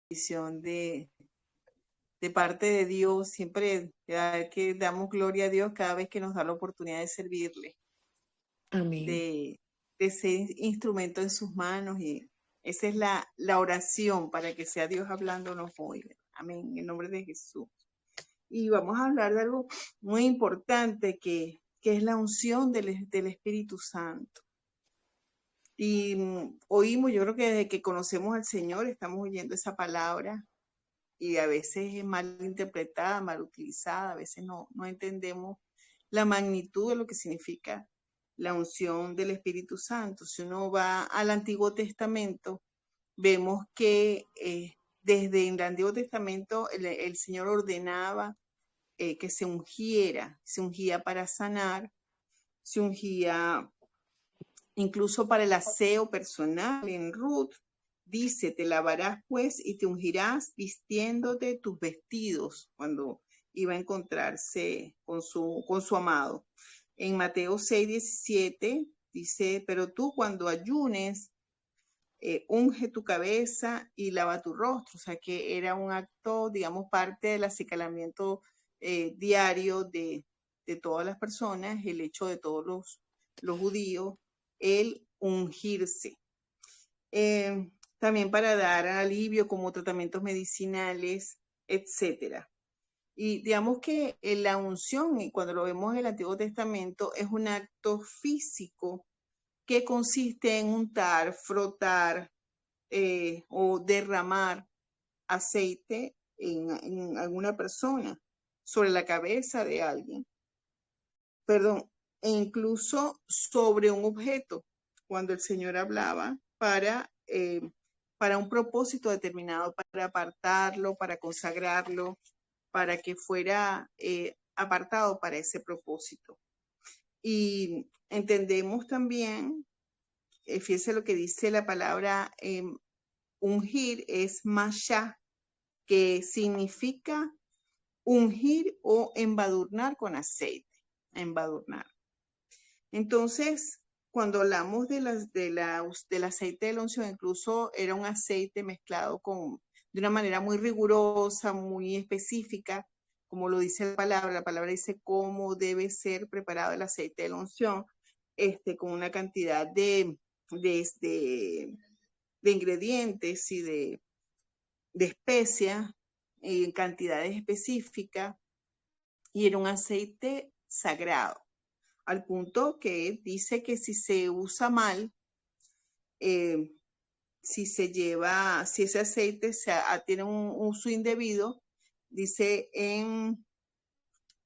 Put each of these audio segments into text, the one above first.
bendición de parte de Dios. Siempre que damos gloria a Dios cada vez que nos da la oportunidad de servirle, Amén. de ser instrumento en sus manos. Y esa es la oración para que sea Dios hablándonos hoy. Amén, en nombre de Jesús. Y vamos a hablar de algo muy importante que es la unción del Espíritu Santo. Y oímos, yo creo que desde que conocemos al Señor estamos oyendo esa palabra y a veces es mal interpretada, mal utilizada, a veces no entendemos la magnitud de lo que significa la unción del Espíritu Santo. Si uno va al Antiguo Testamento, vemos que desde el Antiguo Testamento el Señor ordenaba que se ungía para sanar, se ungía incluso para el aseo personal. En Ruth dice, te lavarás pues y te ungirás vistiéndote tus vestidos, cuando iba a encontrarse con su amado. En Mateo 6:17 dice, pero tú cuando ayunes, unge tu cabeza y lava tu rostro. O sea que era un acto, digamos, parte del acicalamiento diario de todas las personas, el hecho de todos los judíos, el ungirse. También para dar alivio como tratamientos medicinales, etcétera. Y digamos que la unción, y cuando lo vemos en el Antiguo Testamento, es un acto físico que consiste en untar, frotar o derramar aceite en alguna persona, sobre la cabeza de alguien, perdón, e incluso sobre un objeto, cuando el Señor hablaba para un propósito determinado, para apartarlo, para consagrarlo, para que fuera apartado para ese propósito. Y entendemos también, fíjese lo que dice la palabra ungir, es mashá, que significa ungir o embadurnar con aceite, embadurnar. Entonces, cuando hablamos del aceite de la unción, incluso era un aceite mezclado de una manera muy rigurosa, muy específica, como lo dice la palabra dice cómo debe ser preparado el aceite de la unción, con una cantidad de ingredientes y de especias en cantidades específicas, y era un aceite sagrado, al punto que dice que si se usa mal, eh, si ese aceite tiene un uso indebido, dice en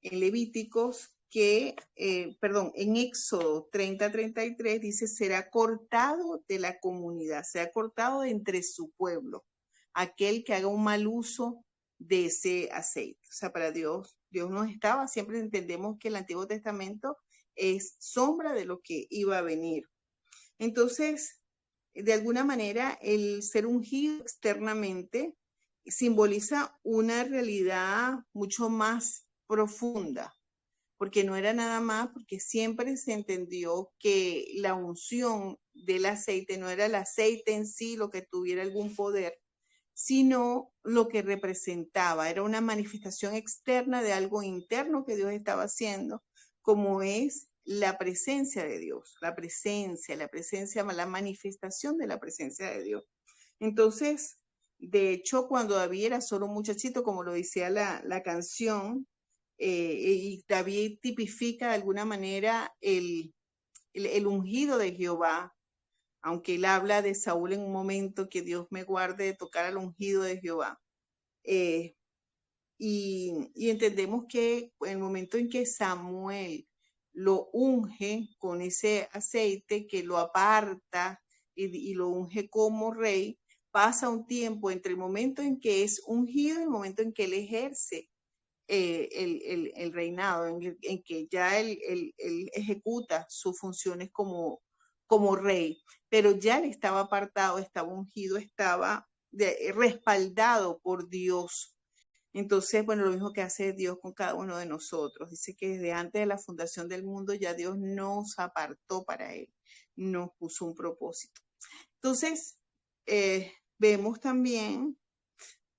Levíticos en Éxodo 30:33 dice, será cortado de la comunidad, será cortado de entre su pueblo, aquel que haga un mal uso de ese aceite. O sea, para Dios no estaba, siempre entendemos que el Antiguo Testamento es sombra de lo que iba a venir. Entonces, de alguna manera, el ser ungido externamente simboliza una realidad mucho más profunda, porque no era nada más, porque siempre se entendió que la unción del aceite no era el aceite en sí lo que tuviera algún poder, sino lo que representaba, era una manifestación externa de algo interno que Dios estaba haciendo, como es la presencia de Dios, la presencia, la manifestación de la presencia de Dios. Entonces, de hecho, cuando David era solo un muchachito, como lo decía la canción, y David tipifica de alguna manera el ungido de Jehová, aunque él habla de Saúl en un momento, que Dios me guarde de tocar al ungido de Jehová. Y entendemos que en el momento en que Samuel lo unge con ese aceite, que lo aparta y lo unge como rey, pasa un tiempo entre el momento en que es ungido y el momento en que él ejerce el reinado, en que ya él ejecuta sus funciones como rey, pero ya él estaba apartado, estaba ungido, estaba respaldado por Dios. Entonces, bueno, lo mismo que hace Dios con cada uno de nosotros. Dice que desde antes de la fundación del mundo ya Dios nos apartó para Él, nos puso un propósito. Entonces, vemos también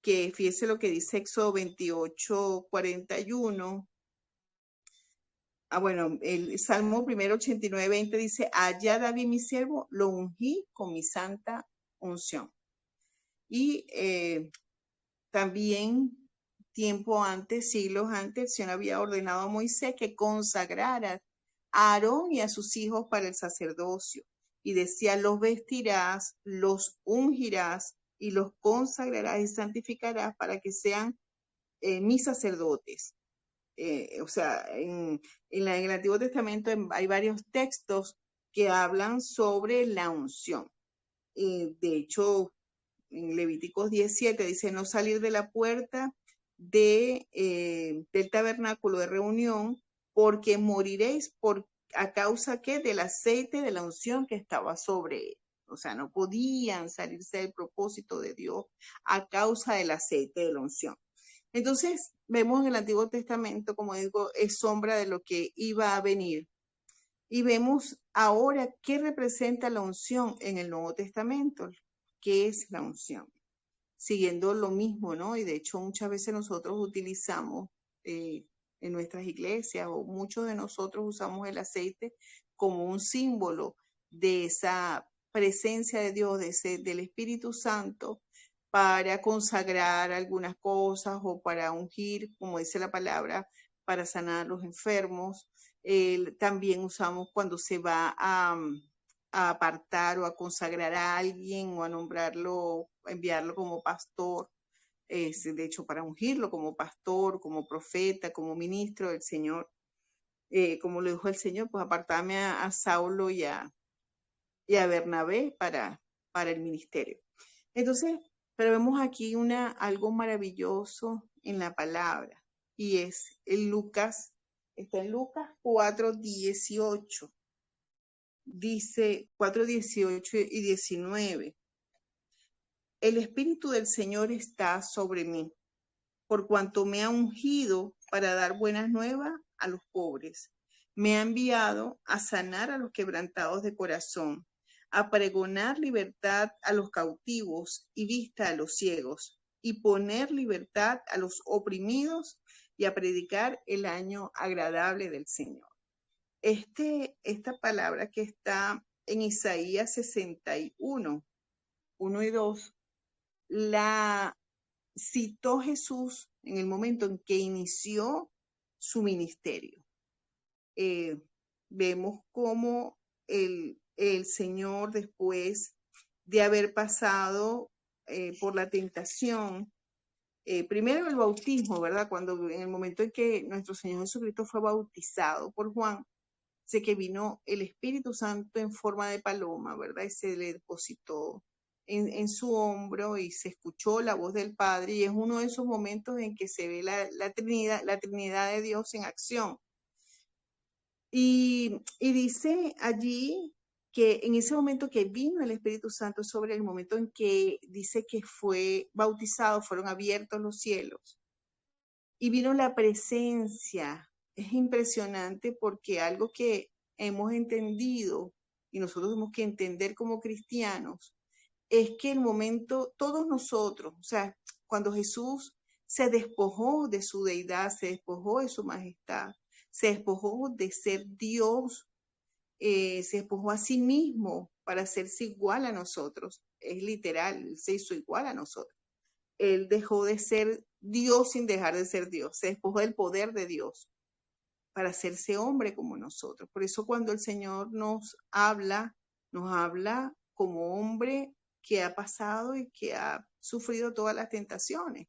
que fíjese lo que dice Éxodo 28:41. Bueno, el Salmo 89:20 dice, allá David mi siervo, lo ungí con mi santa unción. Y también tiempo antes, siglos antes, el Señor había ordenado a Moisés que consagrara a Aarón y a sus hijos para el sacerdocio. Y decía, los vestirás, los ungirás y los consagrarás y santificarás para que sean mis sacerdotes. O sea, en el Antiguo Testamento hay varios textos que hablan sobre la unción. De hecho, en Levíticos 17 dice no salir de la puerta del tabernáculo de reunión porque moriréis a causa ¿qué? Del aceite de la unción que estaba sobre él. O sea, no podían salirse del propósito de Dios a causa del aceite de la unción. Entonces, vemos en el Antiguo Testamento, como digo, es sombra de lo que iba a venir. Y vemos ahora qué representa la unción en el Nuevo Testamento. ¿Qué es la unción? Siguiendo lo mismo, ¿no? Y de hecho muchas veces nosotros utilizamos en nuestras iglesias o muchos de nosotros usamos el aceite como un símbolo de esa presencia de Dios, del Espíritu Santo para consagrar algunas cosas o para ungir, como dice la palabra, para sanar a los enfermos. También usamos cuando se va a apartar o a consagrar a alguien o a nombrarlo, a enviarlo como pastor, de hecho para ungirlo como pastor, como profeta, como ministro del Señor. Como lo dijo el Señor, pues apartarme a Saulo y a Bernabé para el ministerio. Entonces, pero vemos aquí algo maravilloso en la palabra y es en Lucas, está en Lucas 4:18. Dice 4:18 y 19. El Espíritu del Señor está sobre mí, por cuanto me ha ungido para dar buenas nuevas a los pobres. Me ha enviado a sanar a los quebrantados de corazón, a pregonar libertad a los cautivos y vista a los ciegos, y poner libertad a los oprimidos y a predicar el año agradable del Señor. Esta palabra que está en Isaías 61, 1 y 2, la citó Jesús en el momento en que inició su ministerio. Vemos cómo el Señor, después de haber pasado por la tentación, primero el bautismo, ¿verdad? Cuando en el momento en que nuestro Señor Jesucristo fue bautizado por Juan, sé que vino el Espíritu Santo en forma de paloma, ¿verdad? Y se le depositó en su hombro y se escuchó la voz del Padre, y es uno de esos momentos en que se ve la Trinidad de Dios en acción. Y dice allí que en ese momento que vino el Espíritu Santo sobre el momento en que dice que fue bautizado, fueron abiertos los cielos y vino la presencia. Es impresionante porque algo que hemos entendido y nosotros tenemos que entender como cristianos es que el momento, todos nosotros, o sea, cuando Jesús se despojó de su deidad, se despojó de su majestad, se despojó de ser Dios, se despojó a sí mismo para hacerse igual a nosotros. Es literal, se hizo igual a nosotros. Él dejó de ser Dios sin dejar de ser Dios. Se despojó del poder de Dios para hacerse hombre como nosotros. Por eso cuando el Señor nos habla como hombre que ha pasado y que ha sufrido todas las tentaciones.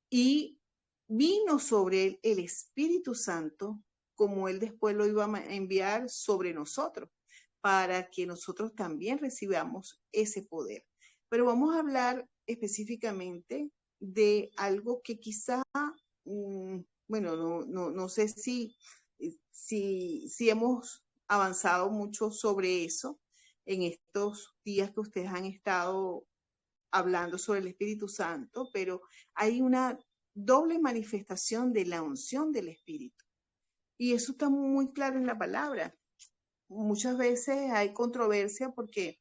Y vino sobre él el Espíritu Santo, como él después lo iba a enviar sobre nosotros, para que nosotros también recibamos ese poder. Pero vamos a hablar específicamente de algo que quizá, bueno, no sé si hemos avanzado mucho sobre eso en estos días que ustedes han estado hablando sobre el Espíritu Santo, pero hay una doble manifestación de la unción del Espíritu. Y eso está muy claro en la palabra. Muchas veces hay controversia porque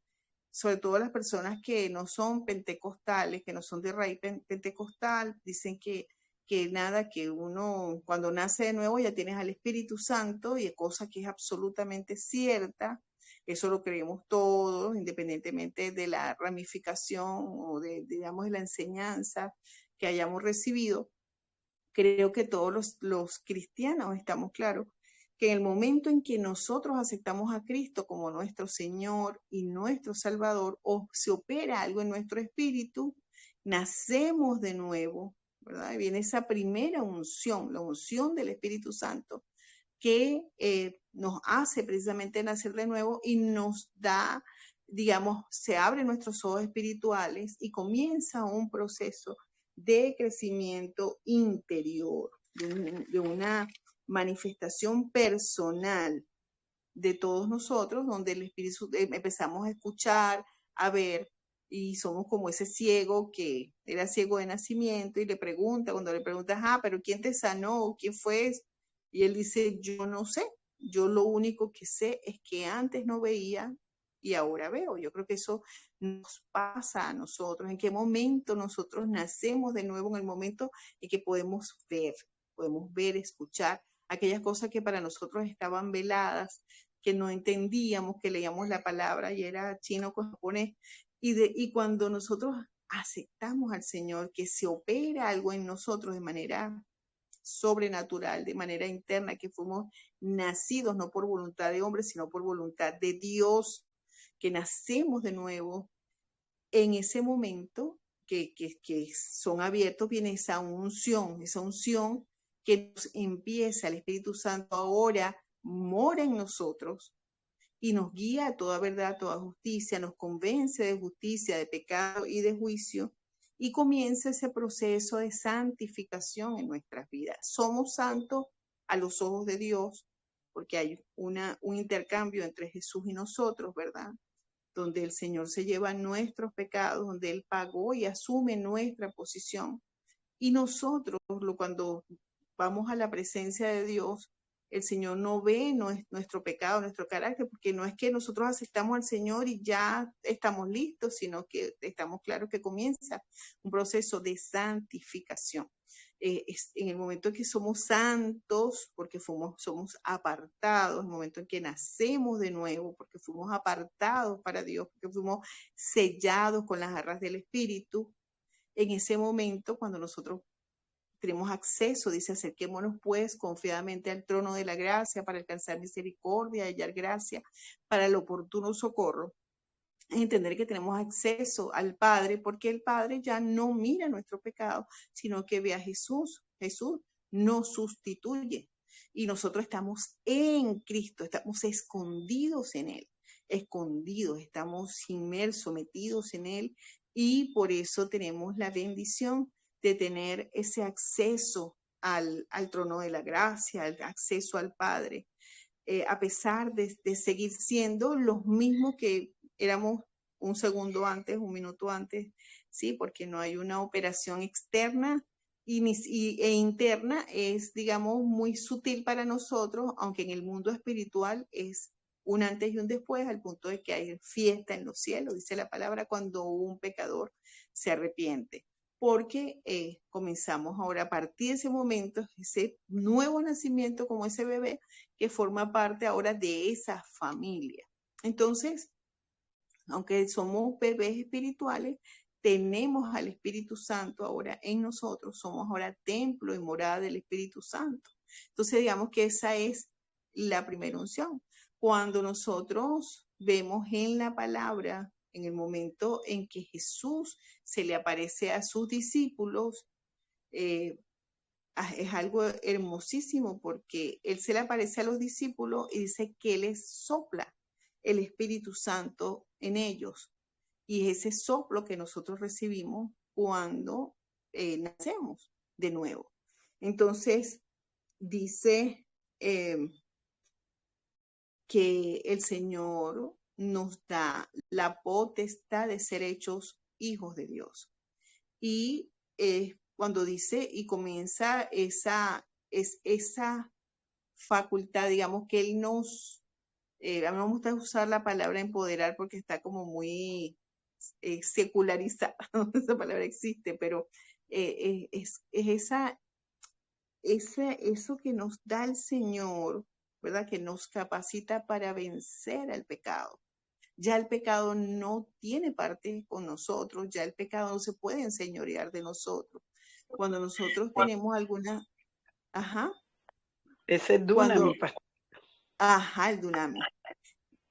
sobre todo las personas que no son pentecostales, que no son de raíz pentecostal, dicen que nada, que uno cuando nace de nuevo ya tienes al Espíritu Santo, y es cosa que es absolutamente cierta. Eso lo creemos todos, independientemente de la ramificación o digamos, de la enseñanza que hayamos recibido. Creo que todos los cristianos estamos claros que en el momento en que nosotros aceptamos a Cristo como nuestro Señor y nuestro Salvador, o se opera algo en nuestro espíritu, nacemos de nuevo, ¿verdad? Y viene esa primera unción, la unción del Espíritu Santo, que nos hace precisamente nacer de nuevo y nos da, digamos, se abren nuestros ojos espirituales y comienza un proceso de crecimiento interior, de una manifestación personal de todos nosotros, donde el Espíritu empezamos a escuchar, a ver, y somos como ese ciego que era ciego de nacimiento y le pregunta, cuando le preguntas, pero ¿quién te sanó? ¿Quién fue? Y él dice, yo no sé, yo lo único que sé es que antes no veía y ahora veo. Yo creo que eso nos pasa a nosotros. ¿En qué momento nosotros nacemos de nuevo? En el momento en que podemos ver, escuchar aquellas cosas que para nosotros estaban veladas, que no entendíamos, que leíamos la palabra y era chino con japonés. Y cuando nosotros aceptamos al Señor, que se opera algo en nosotros de manera sobrenatural, de manera interna, que fuimos nacidos no por voluntad de hombre, sino por voluntad de Dios, que nacemos de nuevo, en ese momento que son abiertos, viene esa unción que nos empieza, el Espíritu Santo ahora mora en nosotros y nos guía a toda verdad, a toda justicia, nos convence de justicia, de pecado y de juicio, y comienza ese proceso de santificación en nuestras vidas. Somos santos a los ojos de Dios porque hay un intercambio entre Jesús y nosotros, ¿verdad? Donde el Señor se lleva nuestros pecados, donde Él pagó y asume nuestra posición. Y nosotros, cuando vamos a la presencia de Dios, el Señor no ve nuestro pecado, nuestro carácter, porque no es que nosotros aceptamos al Señor y ya estamos listos, sino que estamos claros que comienza un proceso de santificación. Es en el momento en que somos santos, porque somos apartados, en el momento en que nacemos de nuevo, porque fuimos apartados para Dios, porque fuimos sellados con las arras del Espíritu. En ese momento, cuando nosotros tenemos acceso, dice, acerquémonos pues confiadamente al trono de la gracia para alcanzar misericordia y hallar gracia para el oportuno socorro. Entender que tenemos acceso al Padre, porque el Padre ya no mira nuestro pecado, sino que ve a Jesús. Jesús nos sustituye y nosotros estamos en Cristo, estamos escondidos en Él, estamos inmersos, metidos en Él, y por eso tenemos la bendición de tener ese acceso al trono de la gracia, el acceso al Padre. A pesar de seguir siendo los mismos que éramos un segundo antes, un minuto antes, ¿sí? Porque no hay una operación externa e interna, es, digamos, muy sutil para nosotros, aunque en el mundo espiritual es un antes y un después, al punto de que hay fiesta en los cielos, dice la palabra, cuando un pecador se arrepiente. Porque comenzamos ahora a partir de ese momento, ese nuevo nacimiento como ese bebé, que forma parte ahora de esa familia. Entonces, aunque somos bebés espirituales, tenemos al Espíritu Santo ahora en nosotros, somos ahora templo y morada del Espíritu Santo. Entonces, digamos que esa es la primera unción. Cuando nosotros vemos en la palabra, en el momento en que Jesús se le aparece a sus discípulos, es algo hermosísimo, porque Él se le aparece a los discípulos y dice que les sopla el Espíritu Santo en ellos. Y ese soplo que nosotros recibimos cuando nacemos de nuevo. Entonces, dice que el Señor nos da la potestad de ser hechos hijos de Dios. Y cuando dice y comienza esa facultad, digamos, que Él nos A mí no me gusta usar la palabra empoderar porque está como muy secularizada, esa palabra existe, pero es eso que nos da el Señor, ¿verdad? Que nos capacita para vencer al pecado. Ya el pecado no tiene parte con nosotros, ya el pecado no se puede enseñorear de nosotros. Cuando nosotros tenemos alguna, ajá, Ese es cuando, Dunamis, pastor. ajá, el dunamis,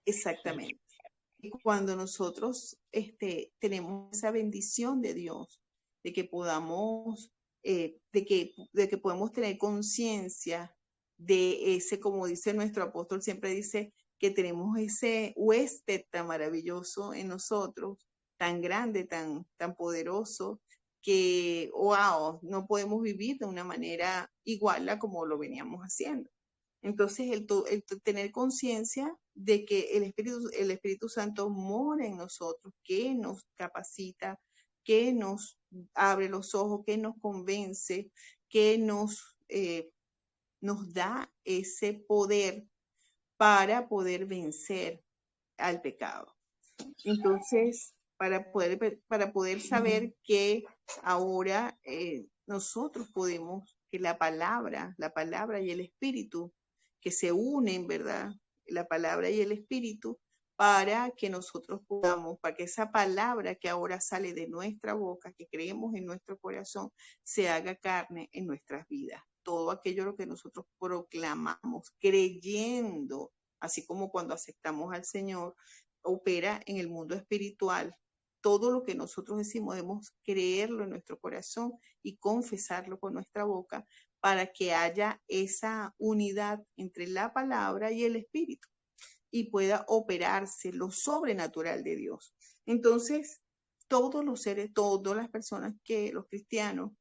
exactamente. Y cuando nosotros tenemos esa bendición de Dios, de que podamos, de que podemos tener conciencia de ese, como dice nuestro apóstol, siempre dice que tenemos ese huésped tan maravilloso en nosotros, tan grande, tan poderoso, que, wow, no podemos vivir de una manera igual a como lo veníamos haciendo. Entonces, el tener conciencia de que el Espíritu Santo mora en nosotros, que nos capacita, que nos abre los ojos, que nos convence, que nos da ese poder para poder vencer al pecado. Entonces, para poder saber que ahora nosotros podemos, que la palabra y el espíritu, que se unen, ¿verdad? La palabra y el espíritu, para que nosotros podamos, para que esa palabra que ahora sale de nuestra boca, que creemos en nuestro corazón, se haga carne en nuestras vidas. Todo aquello lo que nosotros proclamamos, creyendo, así como cuando aceptamos al Señor, opera en el mundo espiritual. Todo lo que nosotros decimos debemos creerlo en nuestro corazón y confesarlo con nuestra boca para que haya esa unidad entre la palabra y el espíritu y pueda operarse lo sobrenatural de Dios. Entonces, todos los seres, todas las personas los cristianos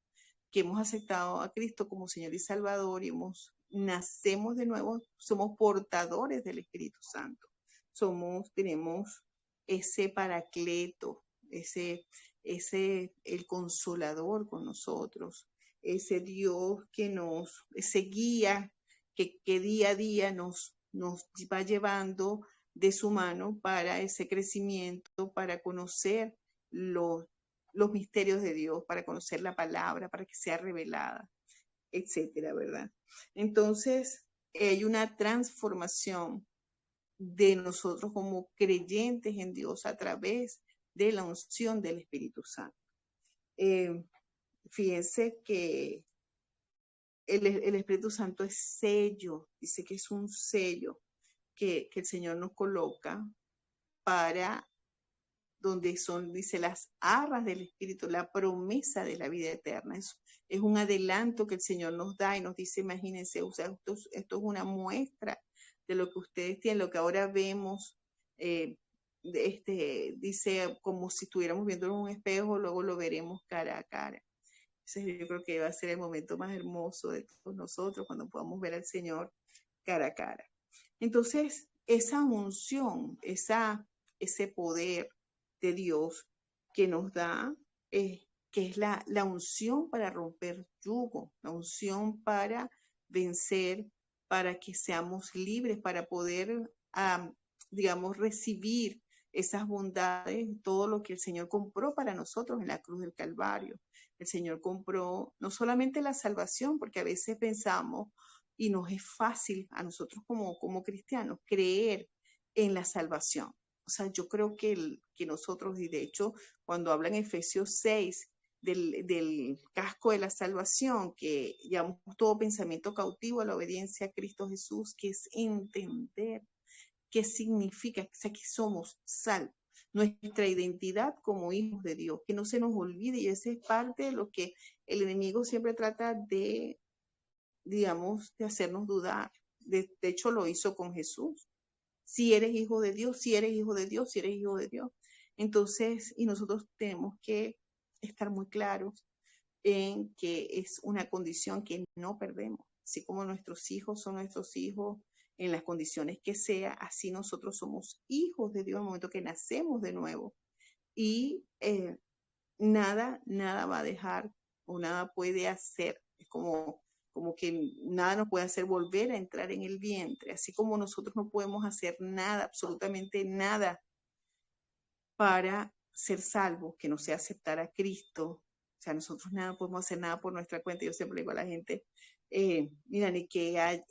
que hemos aceptado a Cristo como Señor y Salvador y nacemos de nuevo, somos portadores del Espíritu Santo. Tenemos ese paracleto, el consolador con nosotros, ese Dios ese guía que día a día nos va llevando de su mano para ese crecimiento, para conocer los misterios de Dios, para conocer la palabra, para que sea revelada, etcétera, ¿verdad? Entonces, hay una transformación de nosotros como creyentes en Dios a través de la unción del Espíritu Santo. Fíjense que el Espíritu Santo es sello, dice que es un sello que el Señor nos coloca para donde son, dice, las arras del Espíritu, la promesa de la vida eterna. Es un adelanto que el Señor nos da y nos dice, imagínense, o sea, esto es una muestra de lo que ustedes tienen, lo que ahora vemos, dice, como si estuviéramos viendo en un espejo, luego lo veremos cara a cara. Entonces, yo creo que va a ser el momento más hermoso de todos nosotros cuando podamos ver al Señor cara a cara. Entonces, esa unción, ese poder de Dios que nos da, que es la unción para romper yugo, la unción para vencer, para que seamos libres, para poder, digamos, recibir esas bondades, todo lo que el Señor compró para nosotros en la cruz del Calvario. El Señor compró no solamente la salvación, porque a veces pensamos, y nos es fácil a nosotros como cristianos creer en la salvación. O sea, yo creo que nosotros, y de hecho, cuando habla en Efesios 6 del casco de la salvación, que llevamos todo pensamiento cautivo a la obediencia a Cristo Jesús, que es entender qué significa, o sea, que somos salvos, nuestra identidad como hijos de Dios, que no se nos olvide, y esa es parte de lo que el enemigo siempre trata de, digamos, de hacernos dudar. De hecho, lo hizo con Jesús. Si eres hijo de Dios, si eres hijo de Dios, si eres hijo de Dios. Entonces, y nosotros tenemos que estar muy claros en que es una condición que no perdemos. Así como nuestros hijos son nuestros hijos en las condiciones que sea, así nosotros somos hijos de Dios en el momento que nacemos de nuevo. Y nada va a dejar o nada puede hacer. Es como como que nada nos puede hacer volver a entrar en el vientre, así como nosotros no podemos hacer nada, absolutamente nada, para ser salvos, que no sea aceptar a Cristo. O sea, nosotros nada podemos hacer nada por nuestra cuenta. Yo siempre digo a la gente, mira, ni que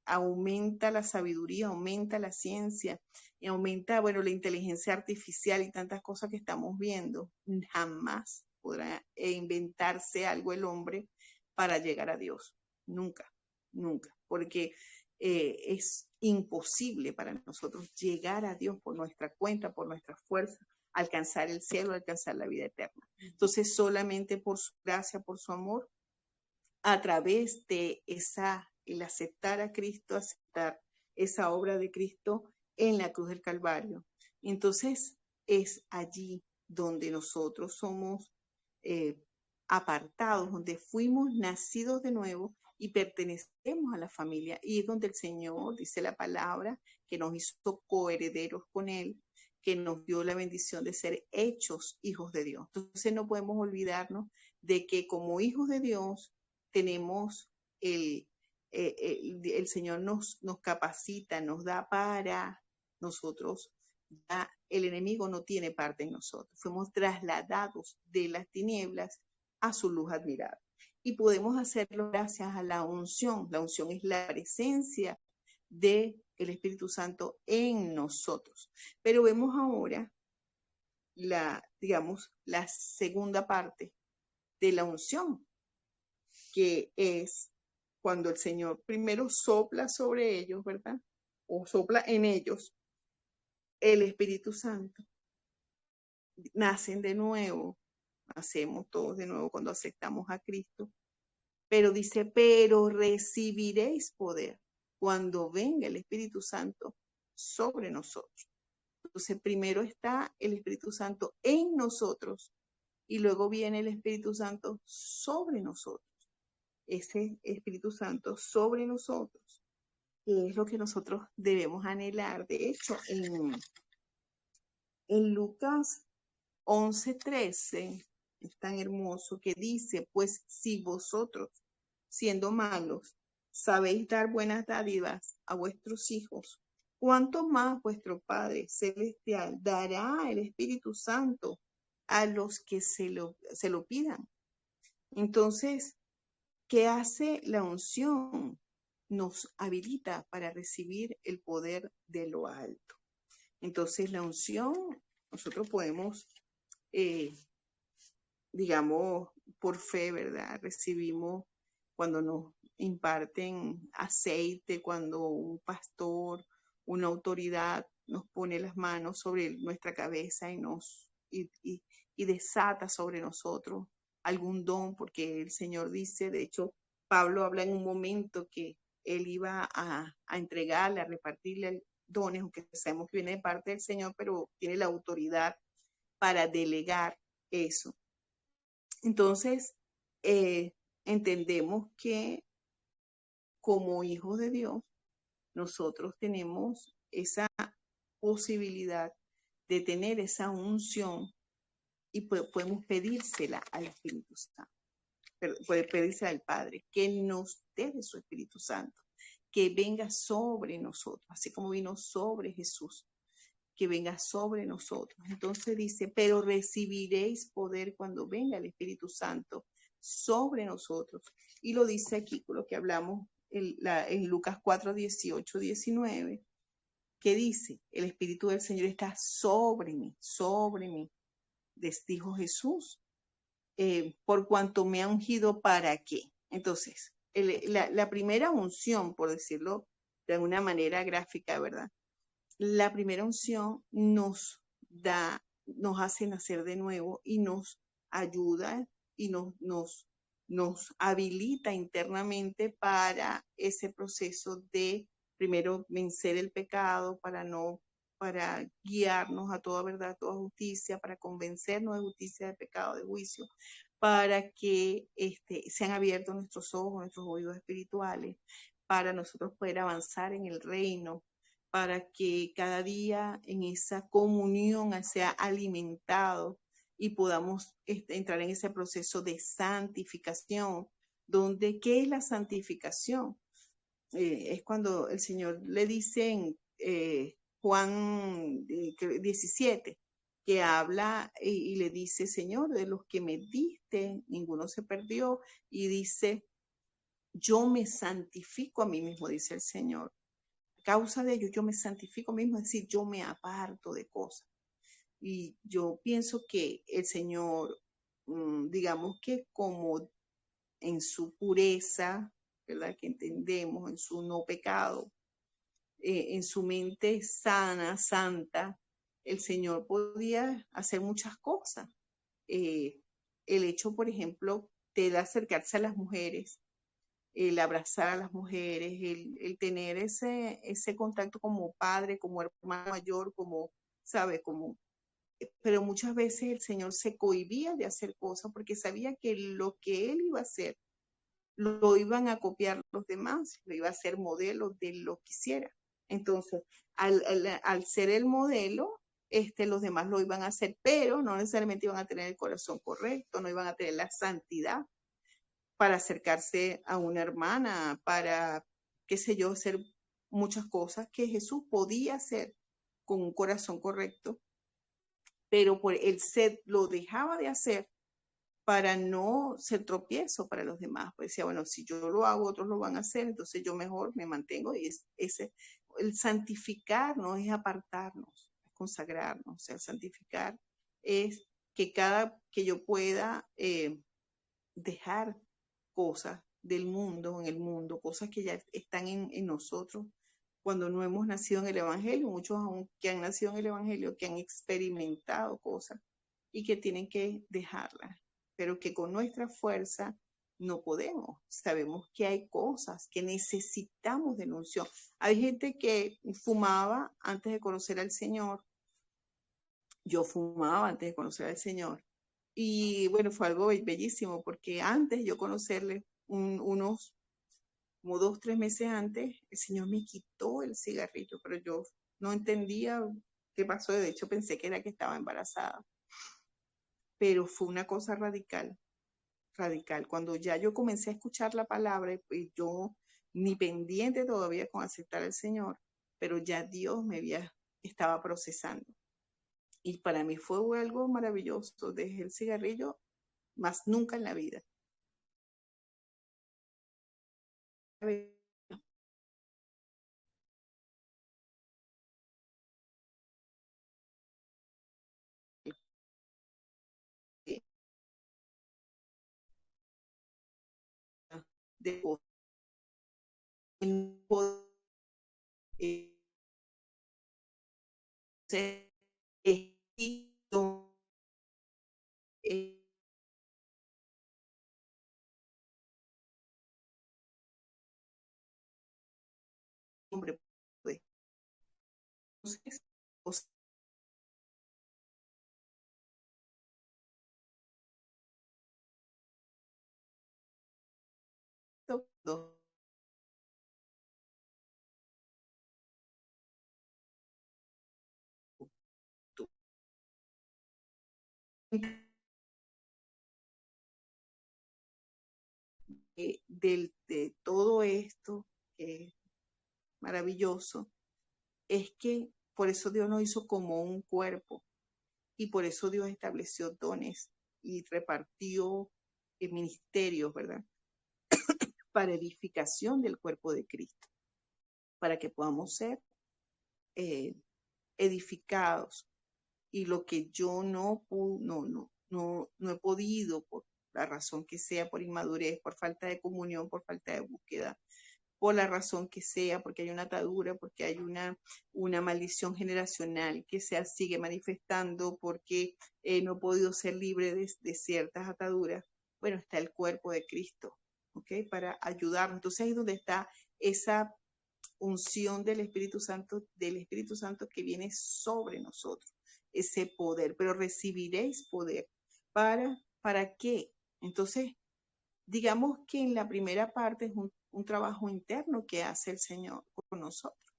aumenta la sabiduría, aumenta la ciencia, y aumenta, bueno, la inteligencia artificial y tantas cosas que estamos viendo. Jamás podrá inventarse algo el hombre para llegar a Dios. Nunca, nunca, porque es imposible para nosotros llegar a Dios por nuestra cuenta, por nuestra fuerza, alcanzar el cielo, alcanzar la vida eterna. Entonces, solamente por su gracia, por su amor, a través de el aceptar a Cristo, aceptar esa obra de Cristo en la cruz del Calvario. Entonces, es allí donde nosotros somos apartados, donde fuimos nacidos de nuevo y pertenecemos a la familia. Y es donde el Señor, dice la palabra, que nos hizo coherederos con Él, que nos dio la bendición de ser hechos hijos de Dios. Entonces no podemos olvidarnos de que como hijos de Dios tenemos el Señor nos capacita, nos da para nosotros. Ya el enemigo no tiene parte en nosotros. Fuimos trasladados de las tinieblas a su luz admirable. Y podemos hacerlo gracias a la unción. La unción es la presencia del Espíritu Santo en nosotros. Pero vemos ahora digamos, la segunda parte de la unción, que es cuando el Señor primero sopla sobre ellos, ¿verdad? O sopla en ellos el Espíritu Santo. Nacen de nuevo, nacemos todos de nuevo cuando aceptamos a Cristo. Pero dice, pero recibiréis poder cuando venga el Espíritu Santo sobre nosotros. Entonces, primero está el Espíritu Santo en nosotros y luego viene el Espíritu Santo sobre nosotros. Ese Espíritu Santo sobre nosotros, que es lo que nosotros debemos anhelar. De hecho, en Lucas 11:13 es tan hermoso que dice, pues si vosotros, siendo malos, sabéis dar buenas dádivas a vuestros hijos, ¿cuánto más vuestro Padre Celestial dará el Espíritu Santo a los que se lo pidan? Entonces, ¿qué hace la unción? Nos habilita para recibir el poder de lo alto. Entonces, la unción, nosotros podemos, digamos, por fe, ¿verdad? Recibimos cuando nos imparten aceite, cuando un pastor, una autoridad nos pone las manos sobre nuestra cabeza y desata sobre nosotros algún don, porque el Señor dice, de hecho, Pablo habla en un momento que él iba a entregarle, a repartirle dones, aunque sabemos que viene de parte del Señor, pero tiene la autoridad para delegar eso. Entonces, entendemos que como hijos de Dios, nosotros tenemos esa posibilidad de tener esa unción y podemos pedírsela al Espíritu Santo, puede pedírsela al Padre, que nos dé de su Espíritu Santo, que venga sobre nosotros, así como vino sobre Jesús, que venga sobre nosotros. Entonces dice, pero recibiréis poder cuando venga el Espíritu Santo sobre nosotros. Y lo dice aquí con lo que hablamos en Lucas 4, 18, 19, que dice, el Espíritu del Señor está sobre mí, dijo Jesús, por cuanto me ha ungido, ¿para qué? Entonces, la primera unción, por decirlo de alguna manera gráfica, ¿verdad? La primera unción nos hace nacer de nuevo y nos ayuda y nos habilita internamente para ese proceso de primero vencer el pecado, para guiarnos a toda verdad, a toda justicia, para convencernos de justicia, de pecado, de juicio, para que sean abiertos nuestros ojos, nuestros oídos espirituales, para nosotros poder avanzar en el reino, para que cada día en esa comunión sea alimentado y podamos entrar en ese proceso de santificación, donde, ¿qué es la santificación? Es cuando el Señor le dice en Juan 17, que habla y le dice, Señor, de los que me diste, ninguno se perdió, y dice, yo me santifico a mí mismo, dice el Señor. A causa de ello, yo me santifico a mí mismo, es decir, yo me aparto de cosas. Y yo pienso que el Señor, digamos que como en su pureza, ¿verdad? Que entendemos, en su no pecado, en su mente sana, santa, el Señor podía hacer muchas cosas. El hecho, por ejemplo, de acercarse a las mujeres, el abrazar a las mujeres, el tener ese contacto como padre, como hermano mayor, como, ¿sabe? Como, pero muchas veces el Señor se cohibía de hacer cosas porque sabía que lo que Él iba a hacer lo iban a copiar los demás, lo iba a hacer modelo de lo que hiciera. Entonces, al ser el modelo, los demás lo iban a hacer, pero no necesariamente iban a tener el corazón correcto, no iban a tener la santidad para acercarse a una hermana, para, qué sé yo, hacer muchas cosas que Jesús podía hacer con un corazón correcto, pero por el sed lo dejaba de hacer para no ser tropiezo para los demás. Pues decía, bueno, si yo lo hago, otros lo van a hacer, entonces yo mejor me mantengo. Y el santificarnos es apartarnos, es consagrarnos. O sea, el santificar es que yo pueda dejar cosas del mundo, en el mundo, cosas que ya están en nosotros cuando no hemos nacido en el Evangelio, muchos aún que han nacido en el Evangelio, que han experimentado cosas y que tienen que dejarlas, pero que con nuestra fuerza no podemos. Sabemos que hay cosas que necesitamos de unción. Hay gente que fumaba antes de conocer al Señor. Yo fumaba antes de conocer al Señor. Y bueno, fue algo bellísimo porque antes yo conocerle, unos como 2, 3 meses antes, el Señor me quitó el cigarrillo, pero yo no entendía qué pasó. De hecho, pensé que era que estaba embarazada. Pero fue una cosa radical, radical. Cuando ya yo comencé a escuchar la palabra, pues yo ni pendiente todavía con aceptar al Señor, pero ya Dios estaba procesando. Y para mí fue algo maravilloso. Dejé el cigarrillo, más nunca en la vida. De hombre, pues, entonces, de todo esto, que es maravilloso, es que por eso Dios nos hizo como un cuerpo y por eso Dios estableció dones y repartió ministerios, ¿verdad? Para edificación del cuerpo de Cristo, para que podamos ser edificados. Y lo que yo no he podido, por la razón que sea, por inmadurez, por falta de comunión, por falta de búsqueda, por la razón que sea, porque hay una atadura, porque hay una maldición generacional que se sigue manifestando, porque no he podido ser libre de ciertas ataduras. Bueno, está el cuerpo de Cristo, ¿ok? Para ayudarnos. Entonces ahí es donde está esa unción del Espíritu Santo que viene sobre nosotros, ese poder, pero recibiréis poder. ¿Para qué? Entonces, digamos que en la primera parte es un trabajo interno que hace el Señor con nosotros.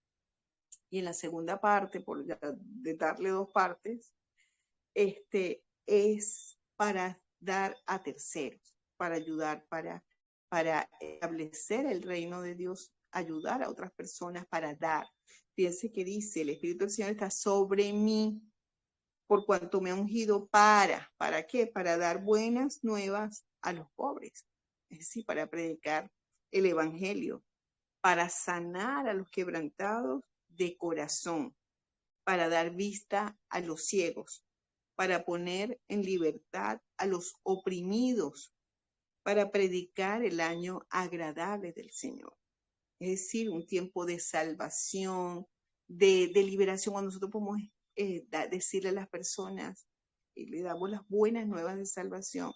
Y en la segunda parte, de darle 2 partes, es para dar a terceros, para ayudar, para para establecer el reino de Dios, ayudar a otras personas para dar. Fíjense que dice, el Espíritu del Señor está sobre mí, por cuanto me ha ungido ¿para qué? Para dar buenas nuevas a los pobres, es decir, para predicar el evangelio, para sanar a los quebrantados de corazón, para dar vista a los ciegos, para poner en libertad a los oprimidos, para predicar el año agradable del Señor. Es decir, un tiempo de salvación, de liberación, cuando nosotros podemos decirle a las personas, y le damos las buenas nuevas de salvación,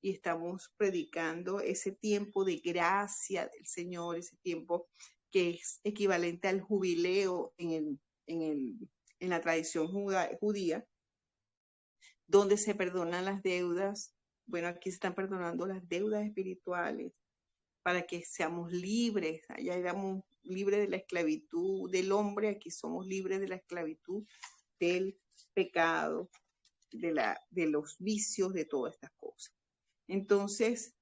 y estamos predicando ese tiempo de gracia del Señor, ese tiempo que es equivalente al jubileo en la tradición judía, donde se perdonan las deudas. Bueno, aquí se están perdonando las deudas espirituales para que seamos libres. Allá éramos libres de la esclavitud del hombre, aquí somos libres de la esclavitud del pecado, de los vicios, de todas estas cosas. Entonces,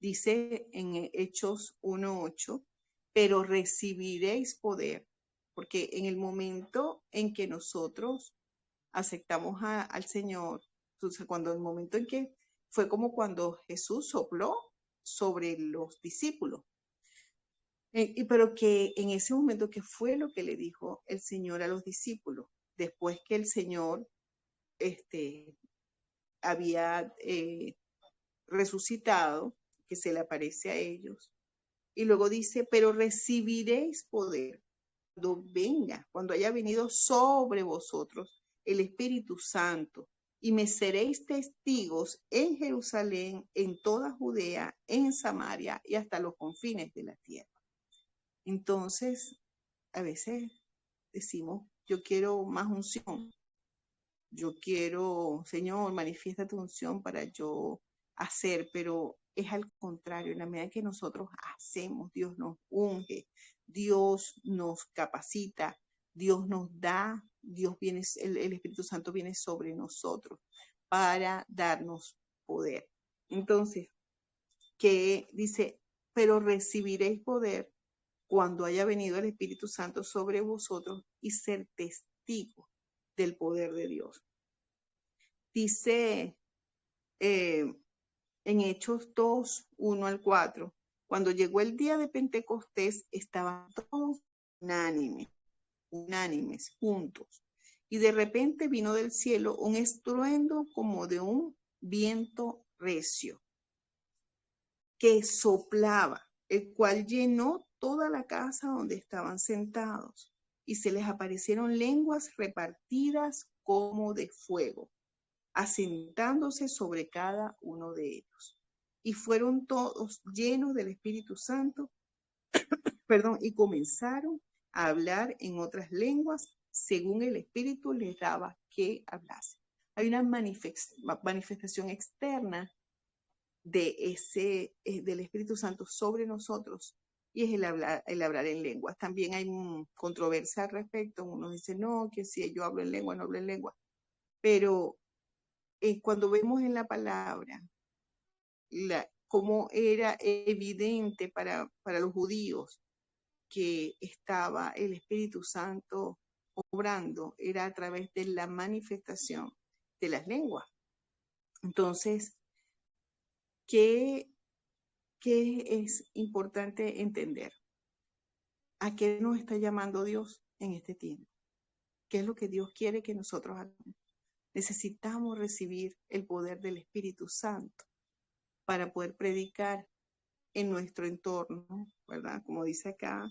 dice en Hechos 1:8, pero recibiréis poder, porque en el momento en que nosotros aceptamos al Señor, entonces cuando el momento en que fue como cuando Jesús sopló sobre los discípulos, pero que en ese momento, que fue lo que le dijo el Señor a los discípulos, después que el Señor había resucitado, que se le aparece a ellos, y luego dice, pero recibiréis poder cuando venga, cuando haya venido sobre vosotros el Espíritu Santo, y me seréis testigos en Jerusalén, en toda Judea, en Samaria y hasta los confines de la tierra. Entonces, a veces decimos, yo quiero más unción, yo quiero, Señor, manifiesta tu unción para yo hacer, pero es al contrario, en la medida que nosotros hacemos, Dios nos unge, Dios nos capacita, Dios nos da, Dios viene, el Espíritu Santo viene sobre nosotros para darnos poder. Entonces, que dice, pero recibiréis poder cuando haya venido el Espíritu Santo sobre vosotros y ser testigos del poder de Dios. Dice en Hechos 2:1-4, cuando llegó el día de Pentecostés, estaban todos unánimes, juntos. Y de repente vino del cielo un estruendo como de un viento recio que soplaba, el cual llenó toda la casa donde estaban sentados. Y se les aparecieron lenguas repartidas como de fuego, asentándose sobre cada uno de ellos. Y fueron todos llenos del Espíritu Santo, y comenzaron a hablar en otras lenguas según el Espíritu les daba que hablasen. Hay una manifestación externa del Espíritu Santo sobre nosotros, y es el hablar en lenguas. También hay controversia al respecto. Uno dice, no, que si yo hablo en lengua, no hablo en lengua. Pero cuando vemos en la palabra cómo era evidente para los judíos que estaba el Espíritu Santo obrando, era a través de la manifestación de las lenguas. Entonces, ¿qué es importante entender? ¿A qué nos está llamando Dios en este tiempo? ¿Qué es lo que Dios quiere que nosotros hagamos? Necesitamos recibir el poder del Espíritu Santo para poder predicar en nuestro entorno, ¿verdad? Como dice acá,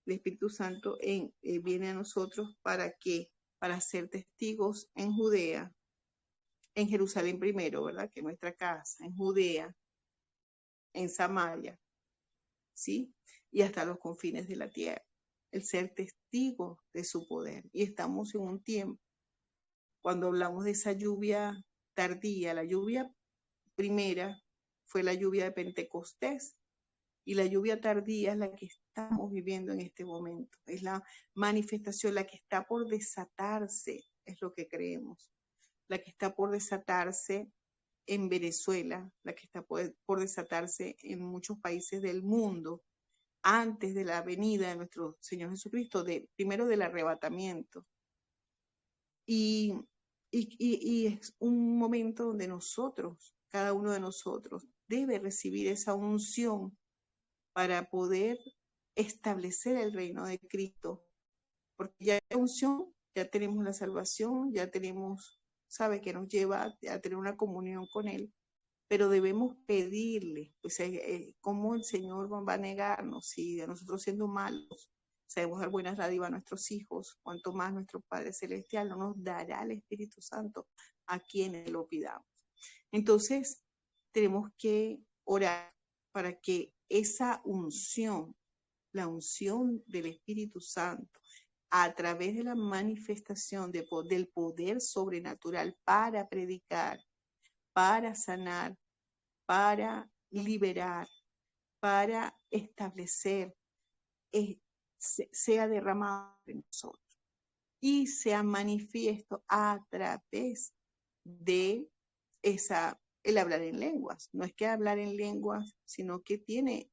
el Espíritu Santo viene a nosotros ¿para qué? Para ser testigos en Judea, en Jerusalén primero, ¿verdad? Que es nuestra casa, en Judea, en Samaria, ¿sí? Y hasta los confines de la tierra. El ser testigos de su poder. Y estamos en un tiempo, cuando hablamos de esa lluvia tardía, la lluvia primera fue la lluvia de Pentecostés, y la lluvia tardía es la que estamos viviendo en este momento. Es la manifestación, la que está por desatarse, es lo que creemos. La que está por desatarse en Venezuela, la que está por desatarse en muchos países del mundo, antes de la venida de nuestro Señor Jesucristo, primero del arrebatamiento. Y es un momento donde nosotros, cada uno de nosotros, debe recibir esa unción para poder establecer el reino de Cristo. Porque ya hay unción, ya tenemos la salvación, ya tenemos, sabe, que nos lleva a tener una comunión con Él. Pero debemos pedirle, pues, cómo el Señor va a negarnos si de nosotros siendo malos sabemos dar buenas dádivas a nuestros hijos, cuanto más nuestro Padre Celestial no nos dará el Espíritu Santo a quienes lo pidamos. Entonces, tenemos que orar para que esa unción, la unción del Espíritu Santo, a través de la manifestación del poder sobrenatural para predicar, para sanar, para liberar, para establecer, sea derramado en nosotros y sea manifiesto a través de el hablar en lenguas. No es que hablar en lenguas, sino que tiene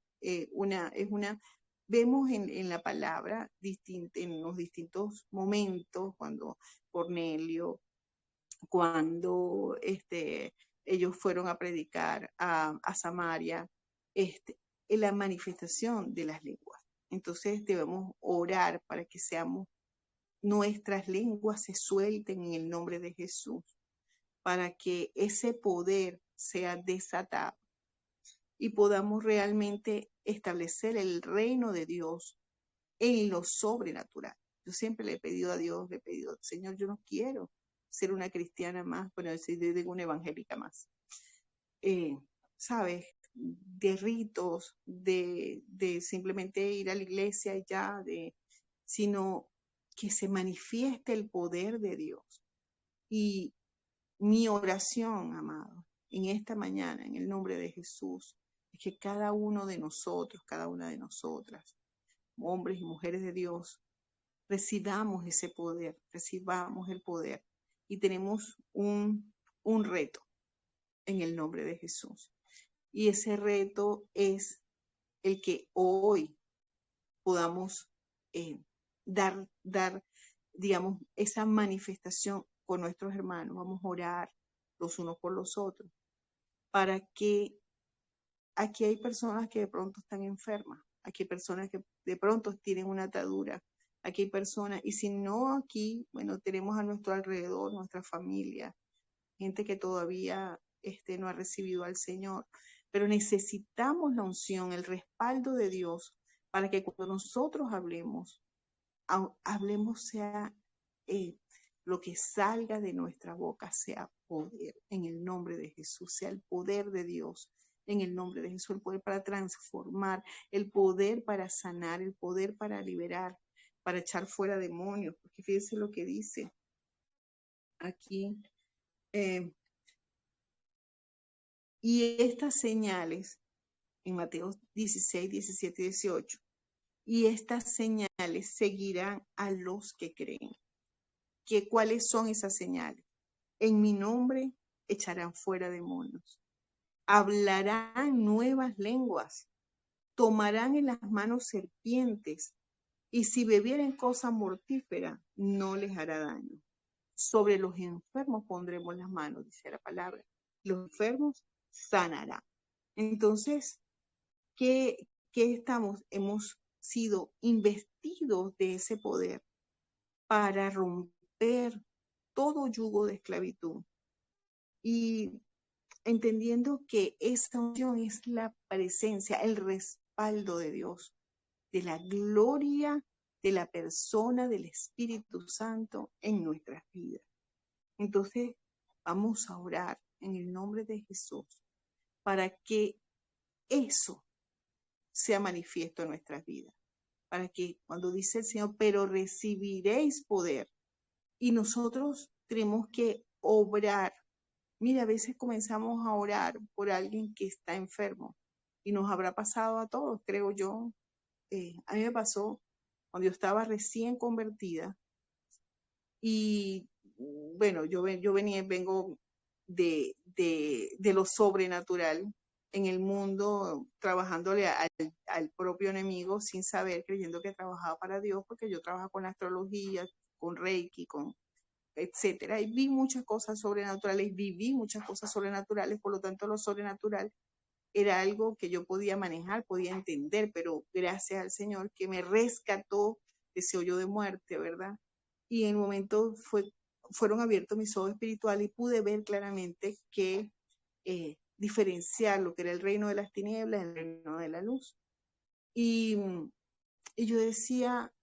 vemos en la palabra en los distintos momentos, cuando Cornelio, cuando ellos fueron a predicar a Samaria, en la manifestación de las lenguas. Entonces debemos orar para que nuestras lenguas se suelten en el nombre de Jesús, para que ese poder sea desatado y podamos realmente establecer el reino de Dios en lo sobrenatural. Yo siempre le he pedido a Dios, Señor, yo no quiero ser una cristiana más, bueno, de una evangélica más. ¿Sabes? De ritos, de simplemente ir a la iglesia y ya, sino que se manifieste el poder de Dios. Y mi oración, amado, en esta mañana, en el nombre de Jesús, es que cada uno de nosotros, cada una de nosotras, hombres y mujeres de Dios, recibamos ese poder, recibamos el poder. Y tenemos un reto en el nombre de Jesús. Y ese reto es el que hoy podamos dar, digamos, esa manifestación con nuestros hermanos. Vamos a orar los unos por los otros, para que aquí hay personas que de pronto están enfermas, aquí hay personas que de pronto tienen una atadura, aquí hay personas, y si no aquí, bueno, tenemos a nuestro alrededor, nuestra familia, gente que todavía no ha recibido al Señor, pero necesitamos la unción, el respaldo de Dios, para que cuando nosotros hablemos sea lo que salga de nuestra boca sea poder en el nombre de Jesús, sea el poder de Dios en el nombre de Jesús, el poder para transformar, el poder para sanar, el poder para liberar, para echar fuera demonios, porque fíjense lo que dice aquí. Y estas señales, en Mateo 16, 17 y 18, y estas señales seguirán a los que creen. ¿Cuáles son esas señales? En mi nombre echarán fuera demonios, hablarán nuevas lenguas, tomarán en las manos serpientes, y si bebieren cosa mortífera, no les hará daño. Sobre los enfermos pondremos las manos, dice la palabra. Los enfermos sanarán. Entonces, ¿qué estamos? Hemos sido investidos de ese poder para romper todo yugo de esclavitud. Y entendiendo que esa unción es la presencia, el respaldo de Dios, de la gloria de la persona del Espíritu Santo en nuestras vidas. Entonces, vamos a orar en el nombre de Jesús para que eso sea manifiesto en nuestras vidas. Para que cuando dice el Señor, pero recibiréis poder, y nosotros tenemos que obrar. Mira, a veces comenzamos a orar por alguien que está enfermo y nos habrá pasado a todos, creo yo. A mí me pasó cuando yo estaba recién convertida y bueno, yo vengo de lo sobrenatural en el mundo, trabajándole al propio enemigo sin saber, creyendo que trabajaba para Dios, porque yo trabajo con astrología, con Reiki, con etcétera, y vi muchas cosas sobrenaturales, viví muchas cosas sobrenaturales, por lo tanto lo sobrenatural era algo que yo podía manejar, podía entender, pero gracias al Señor que me rescató de ese hoyo de muerte, ¿verdad? Y en el momento fueron abiertos mis ojos espirituales y pude ver claramente que diferenciar lo que era el reino de las tinieblas del reino de la luz. Y yo decía,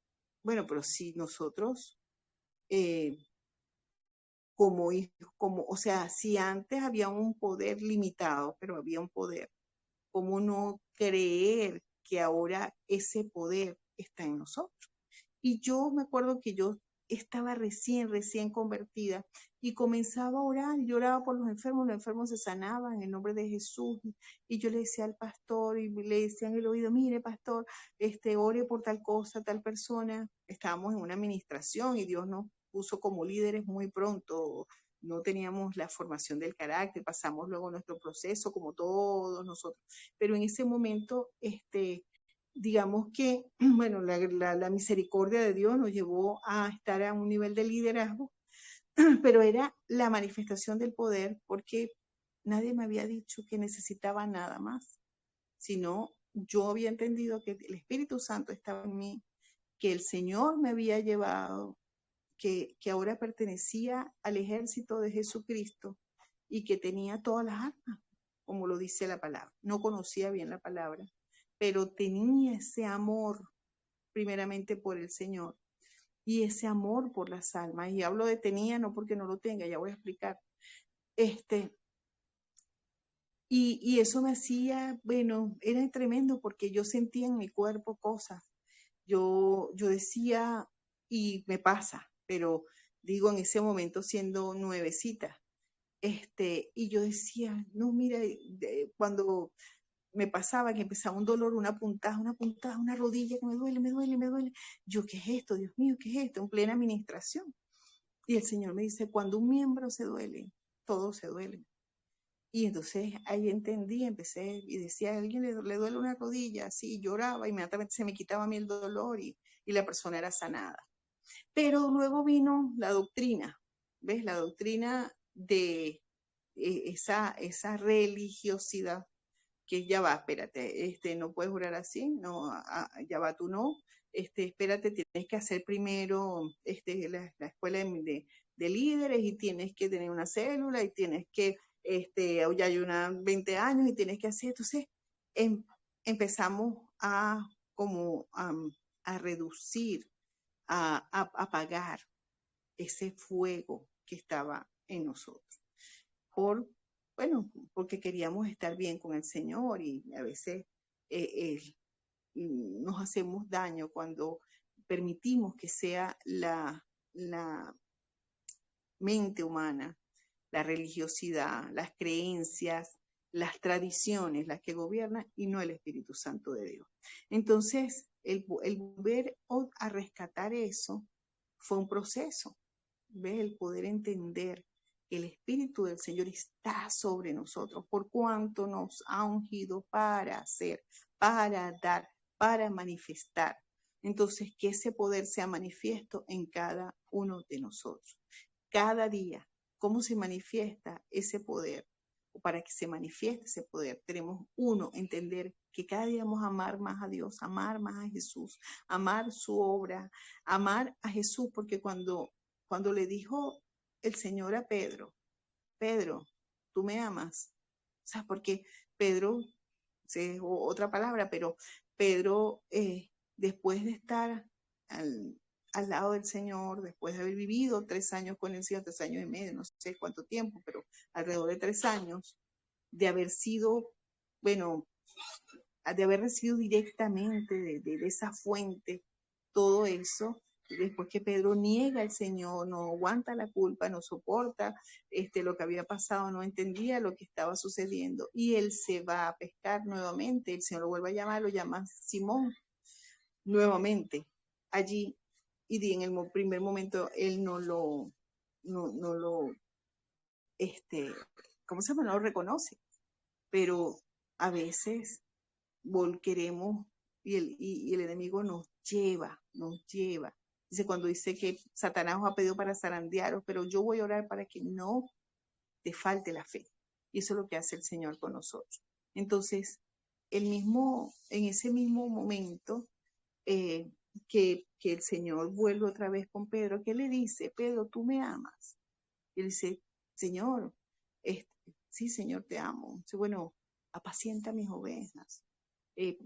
bueno, pero si nosotros, como hijos, o sea, si antes había un poder limitado, pero había un poder, ¿cómo no creer que ahora ese poder está en nosotros? Y yo me acuerdo que yo estaba recién convertida y comenzaba a orar, y lloraba por los enfermos se sanaban en el nombre de Jesús. Y yo le decía al pastor y le decía en el oído, mire pastor, ore por tal cosa, tal persona. Estábamos en una administración y Dios nos puso como líderes muy pronto. No teníamos la formación del carácter, pasamos luego nuestro proceso como todos nosotros. Pero en ese momento, digamos que, bueno, la misericordia de Dios nos llevó a estar a un nivel de liderazgo, pero era la manifestación del poder porque nadie me había dicho que necesitaba nada más, sino yo había entendido que el Espíritu Santo estaba en mí, que el Señor me había llevado, que ahora pertenecía al ejército de Jesucristo y que tenía todas las armas, como lo dice la palabra. No conocía bien la palabra, pero tenía ese amor primeramente por el Señor y ese amor por las almas. Y hablo de tenía no porque no lo tenga, ya voy a explicar. Y eso me hacía, bueno, era tremendo porque yo sentía en mi cuerpo cosas. Yo decía, y me pasa, pero digo en ese momento siendo nuevecita, y yo decía, no, mira, cuando me pasaba que empezaba un dolor, una puntada, una rodilla que me duele. Yo, ¿qué es esto? Dios mío, ¿qué es esto? En plena administración. Y el Señor me dice, cuando un miembro se duele, todos se duelen. Y entonces ahí entendí, empecé y decía, a alguien le duele una rodilla, así lloraba, inmediatamente se me quitaba a mí el dolor y la persona era sanada. Pero luego vino la doctrina, ¿ves? La doctrina de esa religiosidad que ya va, espérate, no puedes jurar así, no, ya va, tú no, espérate, tienes que hacer primero la escuela de líderes y tienes que tener una célula y tienes que, ya hay unos 20 años y tienes que hacer, entonces empezamos a reducir, a apagar ese fuego que estaba en nosotros. Bueno, porque queríamos estar bien con el Señor y a veces nos hacemos daño cuando permitimos que sea la mente humana, la religiosidad, las creencias, las tradiciones las que gobiernan y no el Espíritu Santo de Dios. Entonces, el volver a rescatar eso fue un proceso, ¿ves? El poder entender que el Espíritu del Señor está sobre nosotros, por cuanto nos ha ungido para hacer, para dar, para manifestar. Entonces, que ese poder sea manifiesto en cada uno de nosotros. Cada día, ¿cómo se manifiesta ese poder? O para que se manifieste ese poder, tenemos entender que cada día vamos a amar más a Dios, amar más a Jesús, amar su obra, amar a Jesús, porque cuando le dijo el Señor a Pedro, Pedro, tú me amas. O sea, porque Pedro, es otra palabra, pero Pedro, después de estar al lado del Señor, después de haber vivido 3 años con el Señor, 3 años y medio, no sé cuánto tiempo, pero alrededor de 3 años, de haber sido, bueno, de haber recibido directamente de esa fuente todo eso, después que Pedro niega al Señor, no aguanta la culpa, no soporta lo que había pasado, no entendía lo que estaba sucediendo, y él se va a pescar nuevamente, el Señor lo vuelve a llamar, lo llama Simón nuevamente allí, y en el primer momento él no lo ¿cómo se llama? No lo reconoce, pero a veces queremos y el enemigo nos lleva. Dice, cuando dice que Satanás os ha pedido para zarandearos, pero yo voy a orar para que no te falte la fe. Y eso es lo que hace el Señor con nosotros. Entonces, en ese mismo momento que el Señor vuelve otra vez con Pedro, ¿qué le dice? Pedro, ¿tú me amas? Y él dice, Señor, sí, Señor, te amo. Dice, bueno, apacienta mis ovejas. Eh,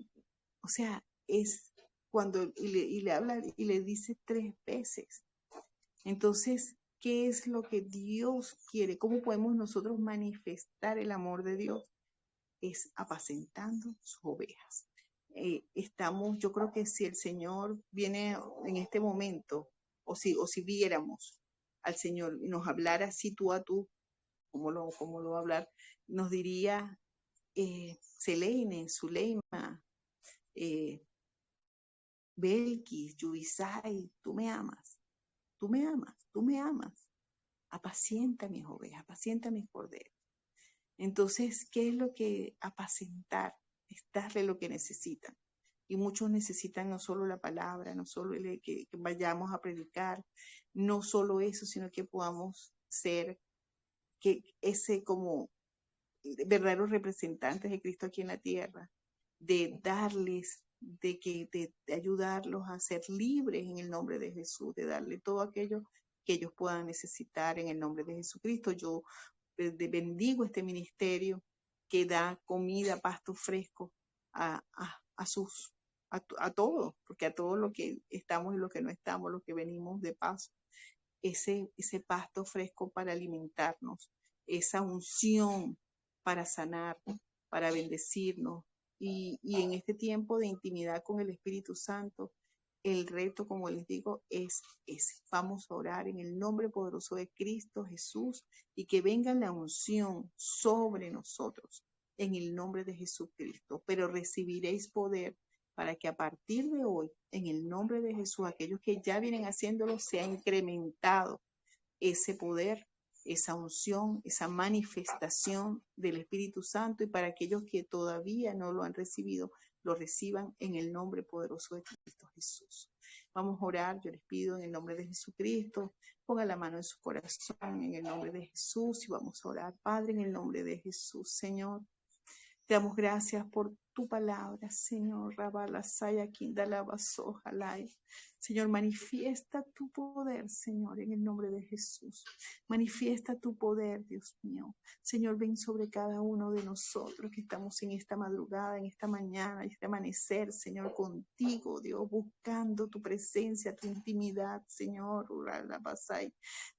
o sea, es cuando, y le habla y le dice 3 veces. Entonces, ¿qué es lo que Dios quiere? ¿Cómo podemos nosotros manifestar el amor de Dios? Es apacentando sus ovejas. Yo creo que si el Señor viene en este momento, o si viéramos al Señor y nos hablara así tú a tú, ¿cómo lo va a hablar? Nos diría, Selene, Zuleima, Belkis, Yubisai, tú me amas, tú me amas, tú me amas. Apacienta mis ovejas, apacienta mis corderos. Entonces, ¿qué es lo que apacentar? Es darle lo que necesitan. Y muchos necesitan no solo la palabra, no solo que vayamos a predicar, no solo eso, sino que podamos ser que ese como verdaderos representantes de Cristo aquí en la tierra, de darles, de ayudarlos a ser libres en el nombre de Jesús, de darle todo aquello que ellos puedan necesitar en el nombre de Jesucristo. Yo bendigo este ministerio que da comida, pasto fresco a todos, porque a todos los que estamos y los que no estamos, los que venimos de paso, ese pasto fresco para alimentarnos, esa unción para sanar, para bendecirnos. Y en este tiempo de intimidad con el Espíritu Santo, el reto, como les digo, es ese. Vamos a orar en el nombre poderoso de Cristo Jesús y que venga la unción sobre nosotros en el nombre de Jesucristo. Pero recibiréis poder para que a partir de hoy, en el nombre de Jesús, aquellos que ya vienen haciéndolo, sea incrementado ese poder, esa unción, esa manifestación del Espíritu Santo, y para aquellos que todavía no lo han recibido, lo reciban en el nombre poderoso de Cristo Jesús. Vamos a orar, yo les pido en el nombre de Jesucristo, ponga la mano en su corazón en el nombre de Jesús y vamos a orar. Padre, en el nombre de Jesús, Señor, te damos gracias por tu palabra, Señor. Rabala Saya Kindalaba Sojalai. Señor, manifiesta tu poder, Señor, en el nombre de Jesús. Manifiesta tu poder, Dios mío. Señor, ven sobre cada uno de nosotros que estamos en esta madrugada, en esta mañana, este amanecer, Señor, contigo, Dios, buscando tu presencia, tu intimidad, Señor.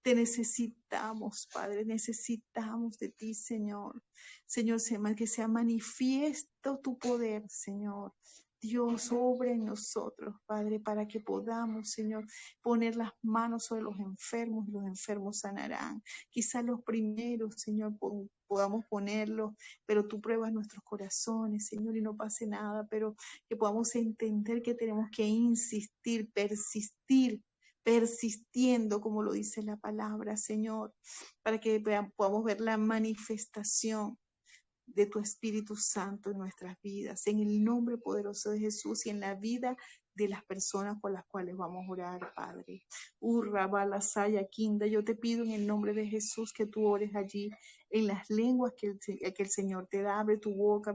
Te necesitamos, Padre, necesitamos de ti, Señor. Señor, que sea manifiesto tu poder, Señor. Dios, obra en nosotros, Padre, para que podamos, Señor, poner las manos sobre los enfermos y los enfermos sanarán. Quizás los primeros, Señor, podamos ponerlos, pero tú pruebas nuestros corazones, Señor, y no pase nada, pero que podamos entender que tenemos que insistir, persistir, persistiendo, como lo dice la palabra, Señor, para que podamos ver la manifestación de tu Espíritu Santo en nuestras vidas, en el nombre poderoso de Jesús y en la vida de las personas por las cuales vamos a orar, Padre. Urra, bala, saya, kinda. Yo te pido en el nombre de Jesús que tú ores allí en las lenguas que el Señor te da. Abre tu boca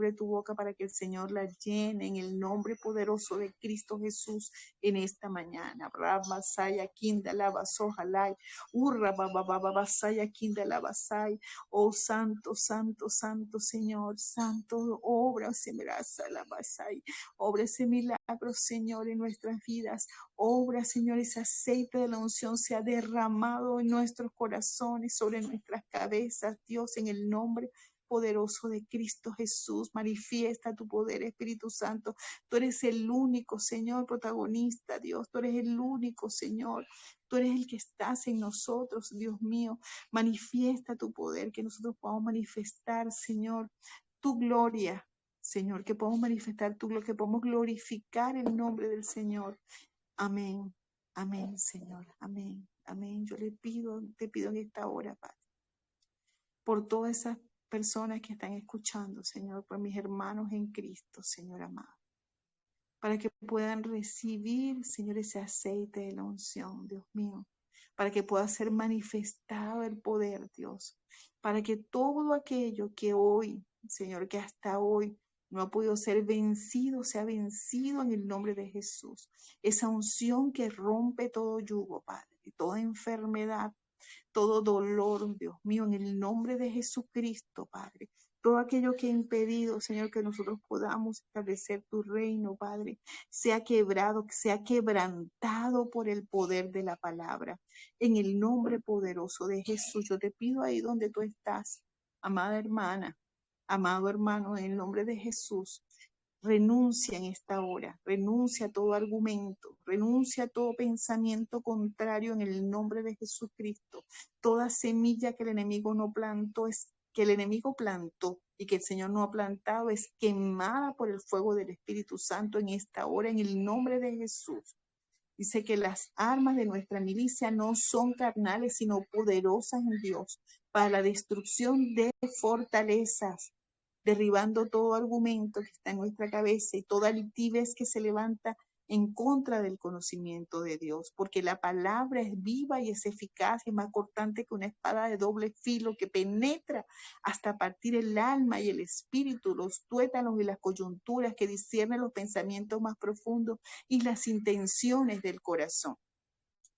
para que el Señor la llene en el nombre poderoso de Cristo Jesús en esta mañana. Rama, saya, kinda, lava, sojalai. Urra, baba, saya, kinda, lava, sai. Oh, santo, santo, santo Señor, santo, obra, obra ese milagro, Señor, en nuestras vidas. Obra, Señor, ese aceite de la unción sea derramado en nuestros corazones, sobre nuestras cabezas, Dios, en el nombre poderoso de Cristo Jesús. Manifiesta tu poder, Espíritu Santo. Tú eres el único, Señor, protagonista, Dios. Tú eres el único, Señor. Tú eres el que estás en nosotros, Dios mío. Manifiesta tu poder, que nosotros podamos manifestar, Señor, tu gloria, Señor, que podamos manifestar tu gloria, que podamos glorificar el nombre del Señor. Amén, amén, Señor, amén, amén. Yo te pido en esta hora, Padre, por todas esas personas que están escuchando, Señor, por mis hermanos en Cristo, Señor amado, para que puedan recibir, Señor, ese aceite de la unción, Dios mío, para que pueda ser manifestado el poder, Dios, para que todo aquello que hoy, Señor, que hasta hoy no ha podido ser vencido, sea vencido en el nombre de Jesús. Esa unción que rompe todo yugo, Padre, y toda enfermedad, todo dolor, Dios mío, en el nombre de Jesucristo, Padre. Todo aquello que ha impedido, Señor, que nosotros podamos establecer tu reino, Padre, sea quebrado, sea quebrantado por el poder de la palabra. En el nombre poderoso de Jesús, yo te pido ahí donde tú estás, amada hermana, amado hermano, en el nombre de Jesús, renuncia en esta hora, renuncia a todo argumento, renuncia a todo pensamiento contrario en el nombre de Jesucristo. Toda semilla que el enemigo no plantó, es que el enemigo plantó y que el Señor no ha plantado, es quemada por el fuego del Espíritu Santo en esta hora, en el nombre de Jesús. Dice que las armas de nuestra milicia no son carnales, sino poderosas en Dios para la destrucción de fortalezas, derribando todo argumento que está en nuestra cabeza y toda altivez que se levanta en contra del conocimiento de Dios, porque la palabra es viva y es eficaz y más cortante que una espada de doble filo que penetra hasta partir el alma y el espíritu, los tuétanos y las coyunturas, que discierne los pensamientos más profundos y las intenciones del corazón.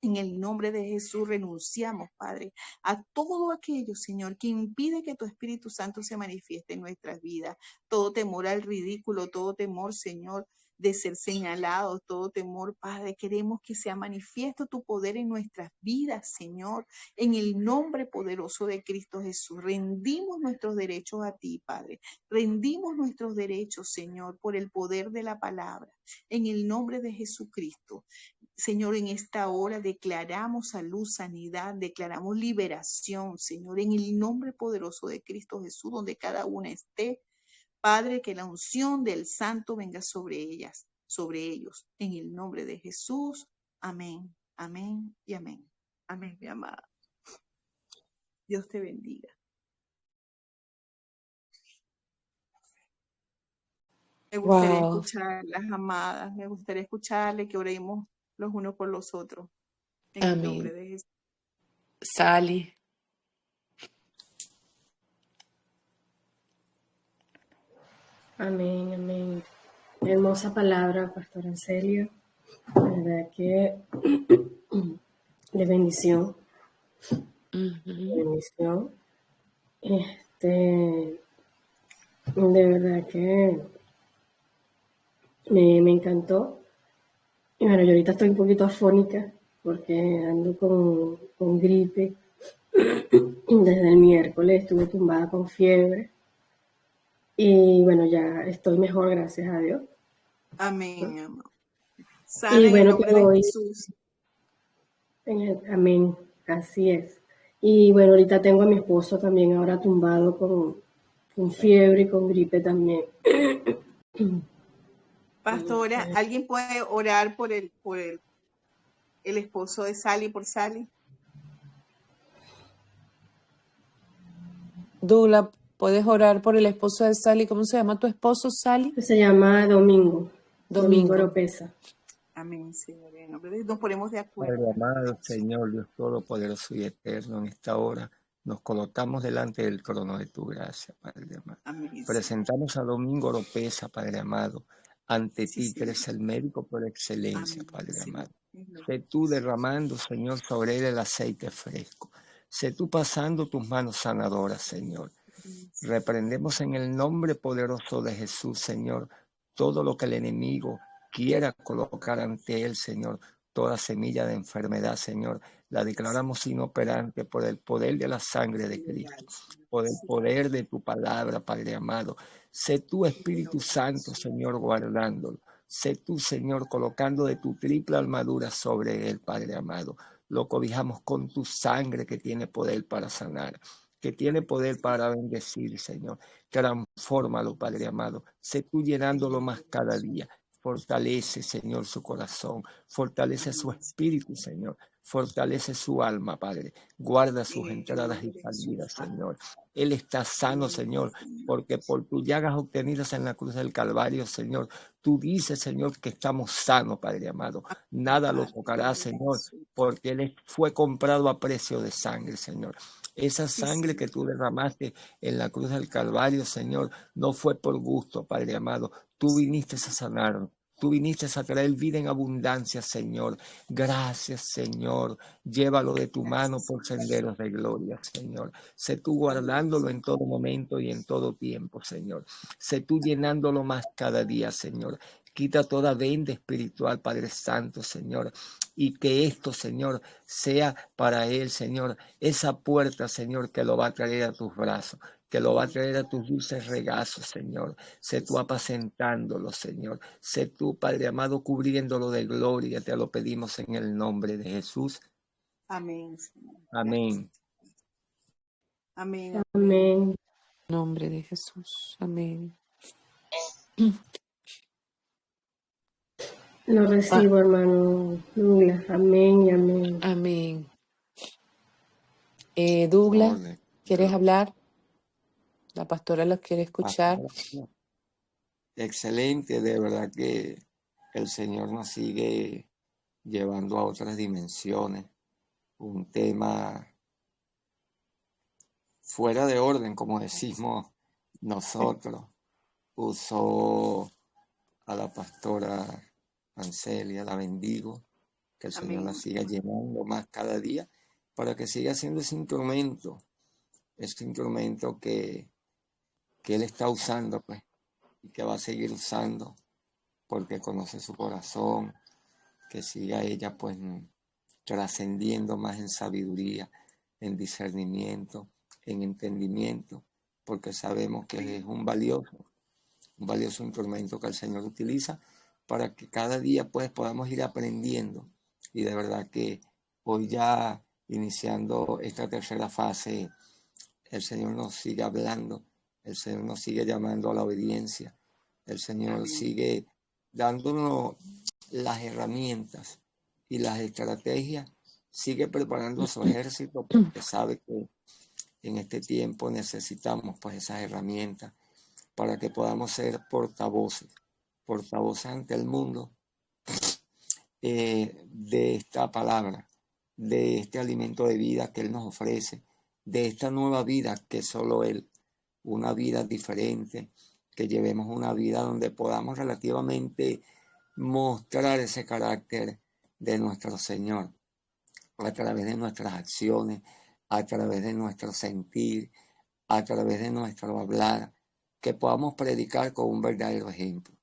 En el nombre de Jesús renunciamos, Padre, a todo aquello, Señor, que impide que tu Espíritu Santo se manifieste en nuestras vidas. Todo temor al ridículo, todo temor, Señor, de ser señalados, todo temor, Padre. Queremos que sea manifiesto tu poder en nuestras vidas, Señor, en el nombre poderoso de Cristo Jesús. Rendimos nuestros derechos a ti, Padre. Rendimos nuestros derechos, Señor, por el poder de la palabra, en el nombre de Jesucristo. Señor, en esta hora declaramos salud, sanidad, declaramos liberación, Señor, en el nombre poderoso de Cristo Jesús, donde cada una esté. Padre, que la unción del Santo venga sobre ellas, sobre ellos, en el nombre de Jesús. Amén, amén y amén. Amén, mi amada. Dios te bendiga. Me gustaría escuchar las amadas, me gustaría escucharle, que oremos los unos por los otros, en el nombre de Jesús. Sally. Amén, amén. Hermosa palabra, Pastor Anselio. La verdad que de bendición. De bendición. De verdad que me encantó. Y bueno, yo ahorita estoy un poquito afónica porque ando con gripe. Desde el miércoles estuve tumbada con fiebre. Y bueno, ya estoy mejor, gracias a Dios. Amén, amén. Sana y en bueno, el nombre de Jesús. Amén, así es. Y bueno, ahorita tengo a mi esposo también ahora tumbado con fiebre y con gripe también. Pastora, ¿alguien puede orar por el esposo de Sally, por Sally? Dula, ¿puedes orar por el esposo de Sally? ¿Cómo se llama tu esposo, Sally? Se llama Domingo Oropesa. Amén, Señor. En nombre de Dios, nos ponemos de acuerdo. Padre amado, Señor Dios Todopoderoso y Eterno, en esta hora nos colocamos delante del trono de tu gracia, Padre amado. Amén, presentamos a Domingo Oropesa, Padre amado, ante ti, que eres el médico por excelencia, Padre amado. Sé tú derramando, Señor, sobre él el aceite fresco. Sé tú pasando tus manos sanadoras, Señor. Reprendemos en el nombre poderoso de Jesús, Señor, todo lo que el enemigo quiera colocar ante él, Señor. Toda semilla de enfermedad, Señor, la declaramos inoperante por el poder de la sangre de Cristo, por el poder de tu palabra, Padre amado. Sé tú, Espíritu Santo, Señor, guardándolo. Sé tú, Señor, colocando de tu triple armadura sobre él, Padre amado. Lo cobijamos con tu sangre que tiene poder para sanar, que tiene poder para bendecir, Señor. Transfórmalo, Padre amado. Sé tú llenándolo más cada día. Fortalece, Señor, su corazón. Fortalece su espíritu, Señor. Fortalece su alma, Padre. Guarda sus En el entradas y nombre de salidas, Jesús. Señor. Él está sano, Amén, Señor, Señor. porque por tus llagas obtenidas en la cruz del Calvario, Señor, tú dices, Señor, que estamos sanos, Padre amado. Nada lo Padre, en el tocará, nombre de Señor, Jesús. porque Él fue comprado a precio de sangre, Señor. Esa Sí, sangre que Señor. tú derramaste en la cruz del Calvario, Señor, no fue por gusto, Padre amado. Tú viniste a sanarnos. Tú viniste a traer vida en abundancia, Señor. Gracias, Señor. Llévalo de tu mano Gracias, por Señor. senderos de gloria, Señor. Sé tú Amén. guardándolo en todo momento y en todo tiempo, Señor. Sé tú llenándolo más cada día, Señor. Quita toda venda espiritual, Padre Santo, Señor. Y que esto, Señor, sea para él, Señor, esa puerta, Señor, que lo va a traer a tus brazos, que lo va a traer a tus dulces regazos, Señor. Sé Sí, tú Señor. apacentándolo, Señor. Sé tú, Padre amado, cubriéndolo de gloria. Te lo pedimos en el nombre de Jesús. Amén, Señor. Gracias. Amén. Amén, amén. Amén. En nombre de Jesús. Amén. Lo Ah, recibo, hermano Douglas. Amén y amén. amén. A su Douglas, orden. ¿quieres hablar? La pastora los quiere escuchar. Excelente, de verdad que el Señor nos sigue llevando a otras dimensiones. Un tema fuera de orden, como decimos nosotros. Usó a la pastora Ancelia, la bendigo, que el Señor la Amén. siga llenando más cada día para que siga siendo ese instrumento que Él está usando, pues, y que va a seguir usando porque conoce su corazón, que siga ella, pues, trascendiendo más en sabiduría, en discernimiento, en entendimiento, porque sabemos que es un valioso instrumento que el Señor utiliza para que cada día pues podamos ir aprendiendo. Y de verdad que hoy ya iniciando esta tercera fase, el Señor nos sigue hablando, el Señor nos sigue llamando a la obediencia, el Señor Amén. sigue dándonos las herramientas y las estrategias, sigue preparando a su ejército porque sabe que en este tiempo necesitamos pues esas herramientas para que podamos ser portavoces ante el mundo de esta palabra, de este alimento de vida que Él nos ofrece, de esta nueva vida que solo Él, una vida diferente, que llevemos una vida donde podamos relativamente mostrar ese carácter de nuestro Señor a través de nuestras acciones, a través de nuestro sentir, a través de nuestro hablar, que podamos predicar con un verdadero ejemplo.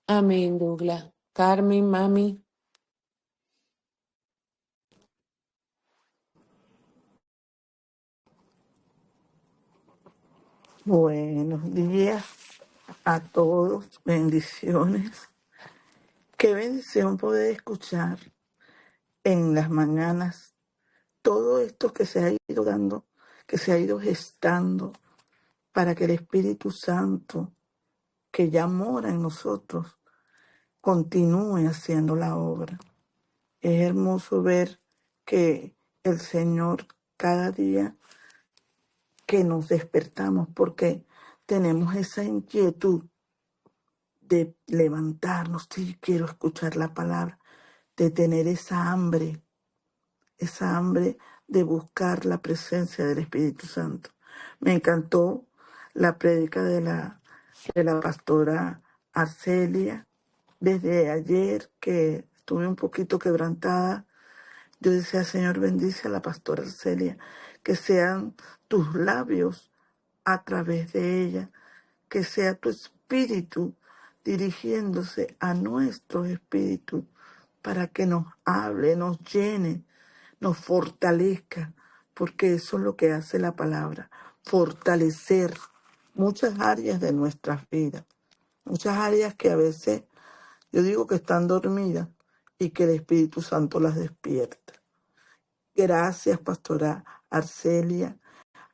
Amén, Douglas. Carmen, mami. Buenos días a todos, bendiciones. Qué bendición poder escuchar en las mañanas todo esto que se ha ido dando, que se ha ido gestando para que el Espíritu Santo, que ya mora en nosotros, continúe haciendo la obra. Es hermoso ver que el Señor cada día que nos despertamos, porque tenemos esa inquietud de levantarnos, sí, quiero escuchar la palabra, de tener esa hambre de buscar la presencia del Espíritu Santo. Me encantó la prédica de la pastora Arcelia. Desde ayer que estuve un poquito quebrantada, yo decía, Señor, bendice a la pastora Arcelia, que sean tus labios a través de ella, que sea tu espíritu dirigiéndose a nuestro espíritu para que nos hable, nos llene, nos fortalezca, porque eso es lo que hace la palabra, fortalecer muchas áreas de nuestras vidas, muchas áreas que a veces yo digo que están dormidas y que el Espíritu Santo las despierta. Gracias, pastora Arcelia.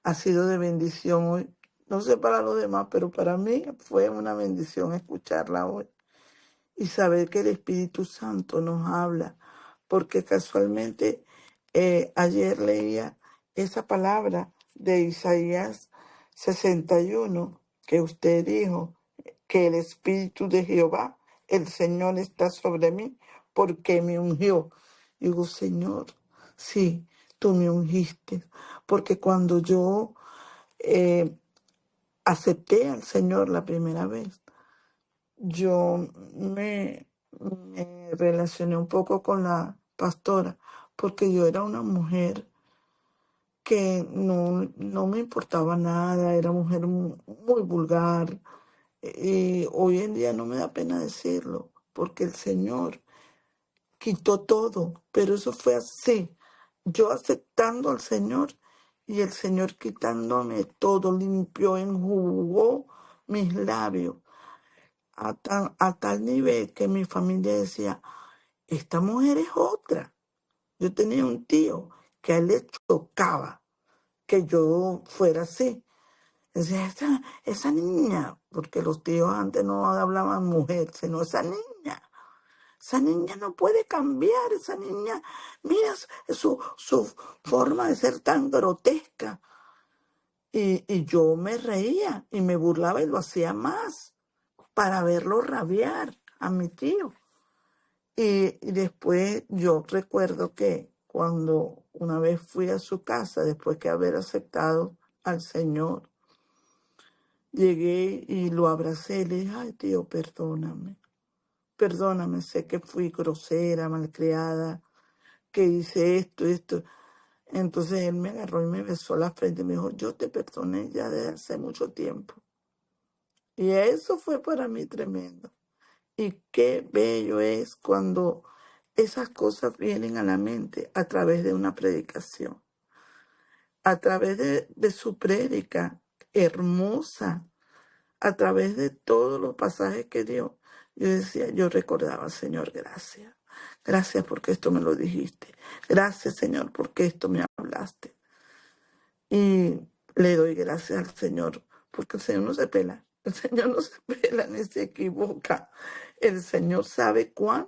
Ha sido de bendición hoy. No sé para los demás, pero para mí fue una bendición escucharla hoy. y saber que el Espíritu Santo nos habla, porque casualmente ayer leía esa palabra de Isaías 61 que usted dijo, que el Espíritu de Jehová, el Señor está sobre mí, porque me ungió. Digo, Señor, sí, tú me ungiste, porque cuando yo acepté al Señor la primera vez, yo me relacioné un poco con la pastora, porque yo era una mujer que no me importaba nada, era mujer muy vulgar, y hoy en día no me da pena decirlo, porque el Señor quitó todo, pero eso fue así, yo aceptando al Señor y el Señor quitándome todo, limpió, enjugó mis labios a tal nivel que mi familia decía, esta mujer es otra. Yo tenía un tío que a él le chocaba que yo fuera así. Decía, esa niña, porque los tíos antes no hablaban mujer, sino esa niña no puede cambiar, esa niña, mira su forma de ser tan grotesca. Y yo me reía y me burlaba y lo hacía más para verlo rabiar a mi tío. Y después yo recuerdo que cuando una vez fui a su casa, después que haber aceptado al Señor, llegué y lo abracé y le dije, ay tío, perdóname, sé que fui grosera, malcriada, que hice esto. Entonces él me agarró y me besó la frente y me dijo, yo te perdoné ya desde hace mucho tiempo. Y eso fue para mí tremendo. Y qué bello es cuando esas cosas vienen a la mente a través de una predicación, a través de su prédica hermosa, a través de todos los pasajes que dio. Yo decía, yo recordaba, Señor, gracias. Gracias porque esto me lo dijiste. Gracias, Señor, porque esto me hablaste. Y le doy gracias al Señor, porque el Señor no se pela. El Señor no se pela ni se equivoca. El Señor sabe cuándo,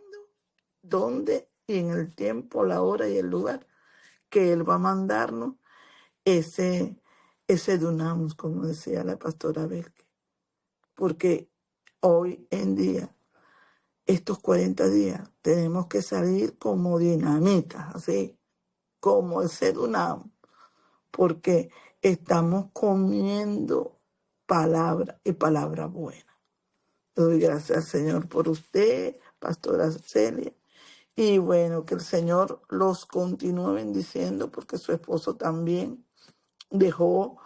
dónde y en el tiempo, la hora y el lugar que Él va a mandarnos ese dunamis, como decía la pastora Belke. Porque hoy en día, estos 40 días, tenemos que salir como dinamitas, así, como ese dunamis, porque estamos comiendo palabra y palabra buena. Le doy gracias, Señor, por usted, pastora Celia. Y bueno, que el Señor los continúe bendiciendo, porque su esposo también dejó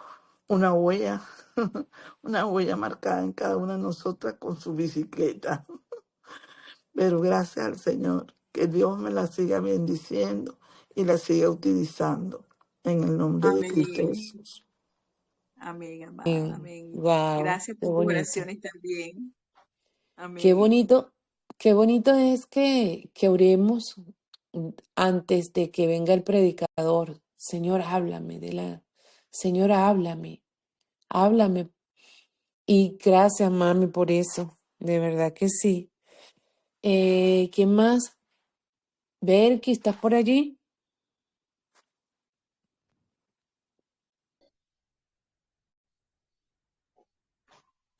una huella, una huella marcada en cada una de nosotras con su bicicleta. Pero gracias al Señor, que Dios me la siga bendiciendo y la siga utilizando en el nombre de Cristo Amén. Jesús. Amén, amada. Amén. Wow, Gracias qué por tus bonito. oraciones también. Qué Amén. bonito es que oremos antes de que venga el predicador. Señor, háblame Señora, háblame. Y gracias, mami, por eso. De verdad que sí. ¿Quién más? Belki, ¿estás por allí?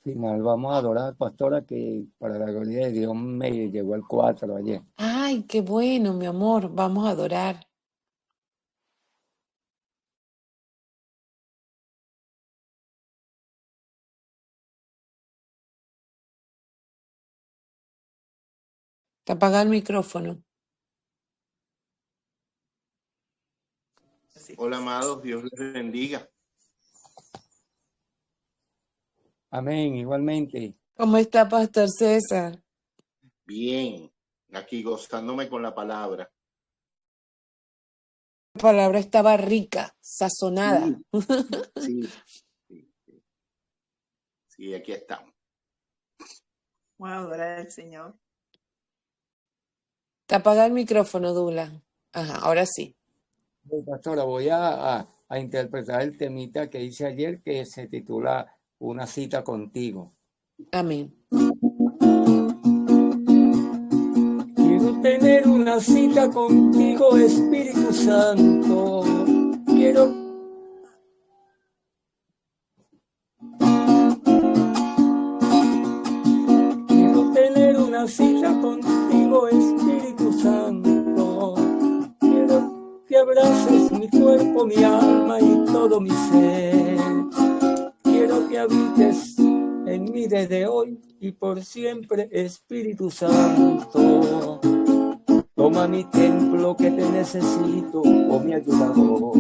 Final, vamos a adorar, pastora, que para la gloria de Dios me llegó el 4 ayer. Ay, qué bueno, mi amor. Vamos a adorar. Te apaga el micrófono. Sí. Hola, amados, Dios les bendiga. Amén, igualmente. ¿Cómo está, Pastor César? Bien, aquí gozándome con la palabra. La palabra estaba rica, sazonada. Sí, sí, aquí estamos. Vamos a adorar al Señor. Te apaga el micrófono, Dula. Ajá, ahora sí. Pastora, voy a interpretar el temita que hice ayer, que se titula Una cita contigo. Amén. tener una cita contigo, Espíritu Santo. Quiero tener una cita contigo, Espíritu Santo. Quiero que abraces mi cuerpo, mi alma y todo mi ser. Quiero que habites en mí desde hoy y por siempre, Espíritu Santo. Toma mi templo que te necesito, oh mi ayudador.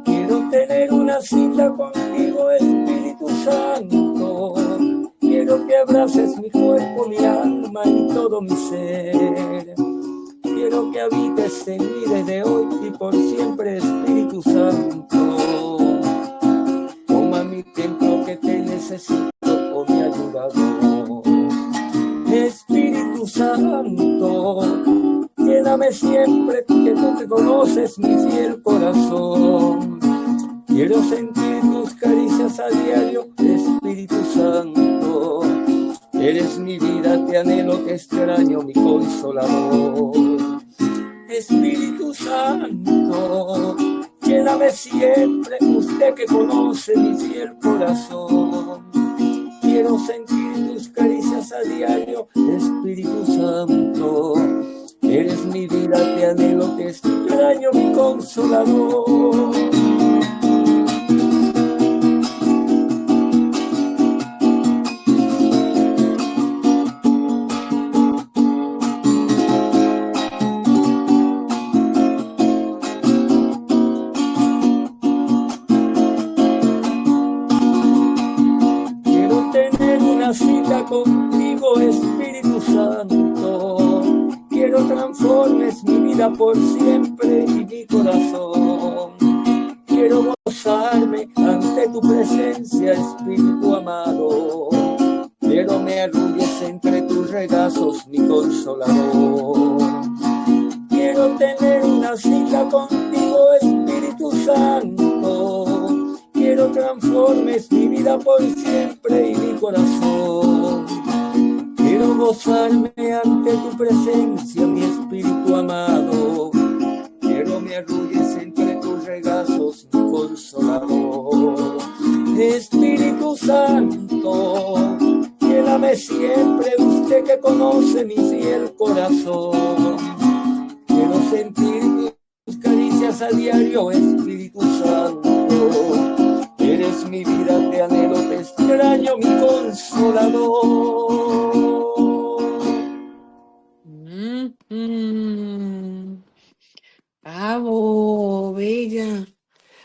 Quiero tener una cita contigo, Espíritu Santo. Quiero que abraces mi cuerpo, mi alma y todo mi ser. Quiero que habites en mí desde hoy y por siempre, Espíritu Santo. Toma mi templo que te necesito, oh mi ayudador. Espíritu Santo, lléname siempre, que tú te conoces mi fiel corazón. Quiero sentir tus caricias a diario, Espíritu Santo. Eres mi vida, te anhelo, te extraño, mi consolador. Espíritu Santo, lléname siempre, usted que conoce mi fiel corazón. Quiero sentir tus caricias a diario, Espíritu Santo. Eres mi vida, te anhelo, te extraño, mi consolador. Cita contigo, Espíritu Santo. Quiero transformes mi vida por siempre y mi corazón. Quiero gozarme ante tu presencia, Espíritu amado. Quiero me arrulles entre tus regazos, mi consolador. Quiero tener una cita contigo, Espíritu Santo. Quiero transformes mi vida por siempre y mi corazón. Quiero gozarme ante tu presencia, mi Espíritu amado. Quiero me arrulles entre tus regazos, mi consolador. Espíritu Santo, lléname siempre, usted que conoce mi fiel corazón. Quiero sentir tus caricias a diario, Espíritu Santo. Eres mi vida, te anhelo, te extraño, mi consolador. Bravo, bella.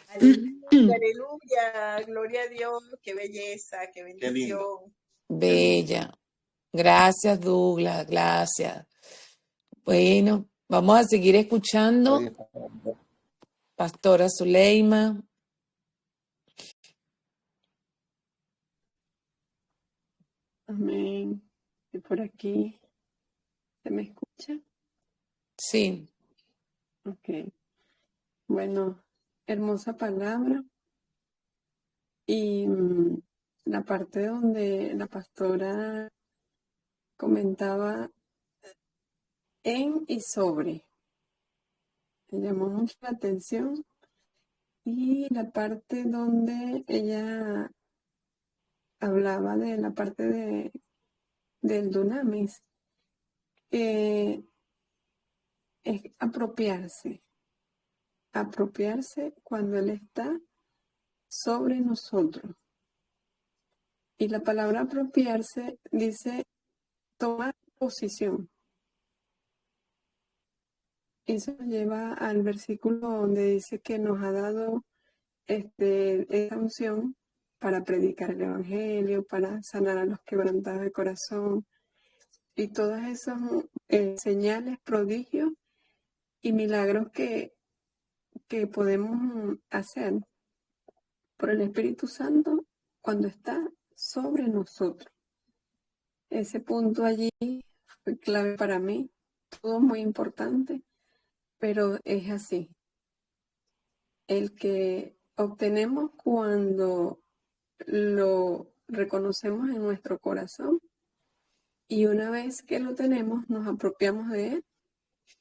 Aleluya, aleluya, gloria a Dios, qué belleza, qué bendición. Bella. Gracias, Douglas, gracias. Bueno, vamos a seguir escuchando. Pastora Zuleima. Amén. Y por aquí, ¿se me escucha? Sí. Ok. Bueno, hermosa palabra. Y la parte donde la pastora comentaba en y sobre, me llamó mucho la atención. Y la parte donde ella hablaba de la parte del dunamis, es apropiarse cuando Él está sobre nosotros. Y la palabra apropiarse dice tomar posición. Y eso nos lleva al versículo donde dice que nos ha dado esa unción para predicar el evangelio, para sanar a los quebrantados de corazón, y todas esas señales, prodigios y milagros que podemos hacer por el Espíritu Santo cuando está sobre nosotros. Ese punto allí fue clave para mí, todo muy importante, pero es así. El que obtenemos cuando lo reconocemos en nuestro corazón Y una vez que lo tenemos, nos apropiamos de él.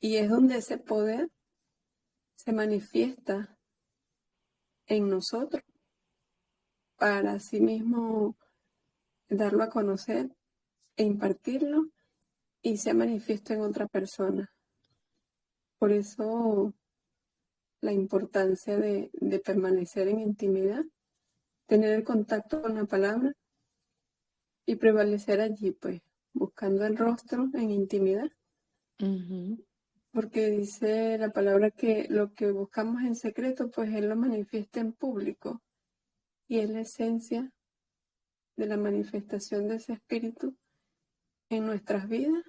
Y es donde ese poder se manifiesta en nosotros para sí mismo darlo a conocer e impartirlo y se manifiesta en otra persona. Por eso la importancia de permanecer en intimidad, tener el contacto con la palabra y prevalecer allí, pues, buscando el rostro en intimidad. Porque dice la palabra que lo que buscamos en secreto, pues Él lo manifiesta en público. Y es la esencia de la manifestación de ese espíritu en nuestras vidas.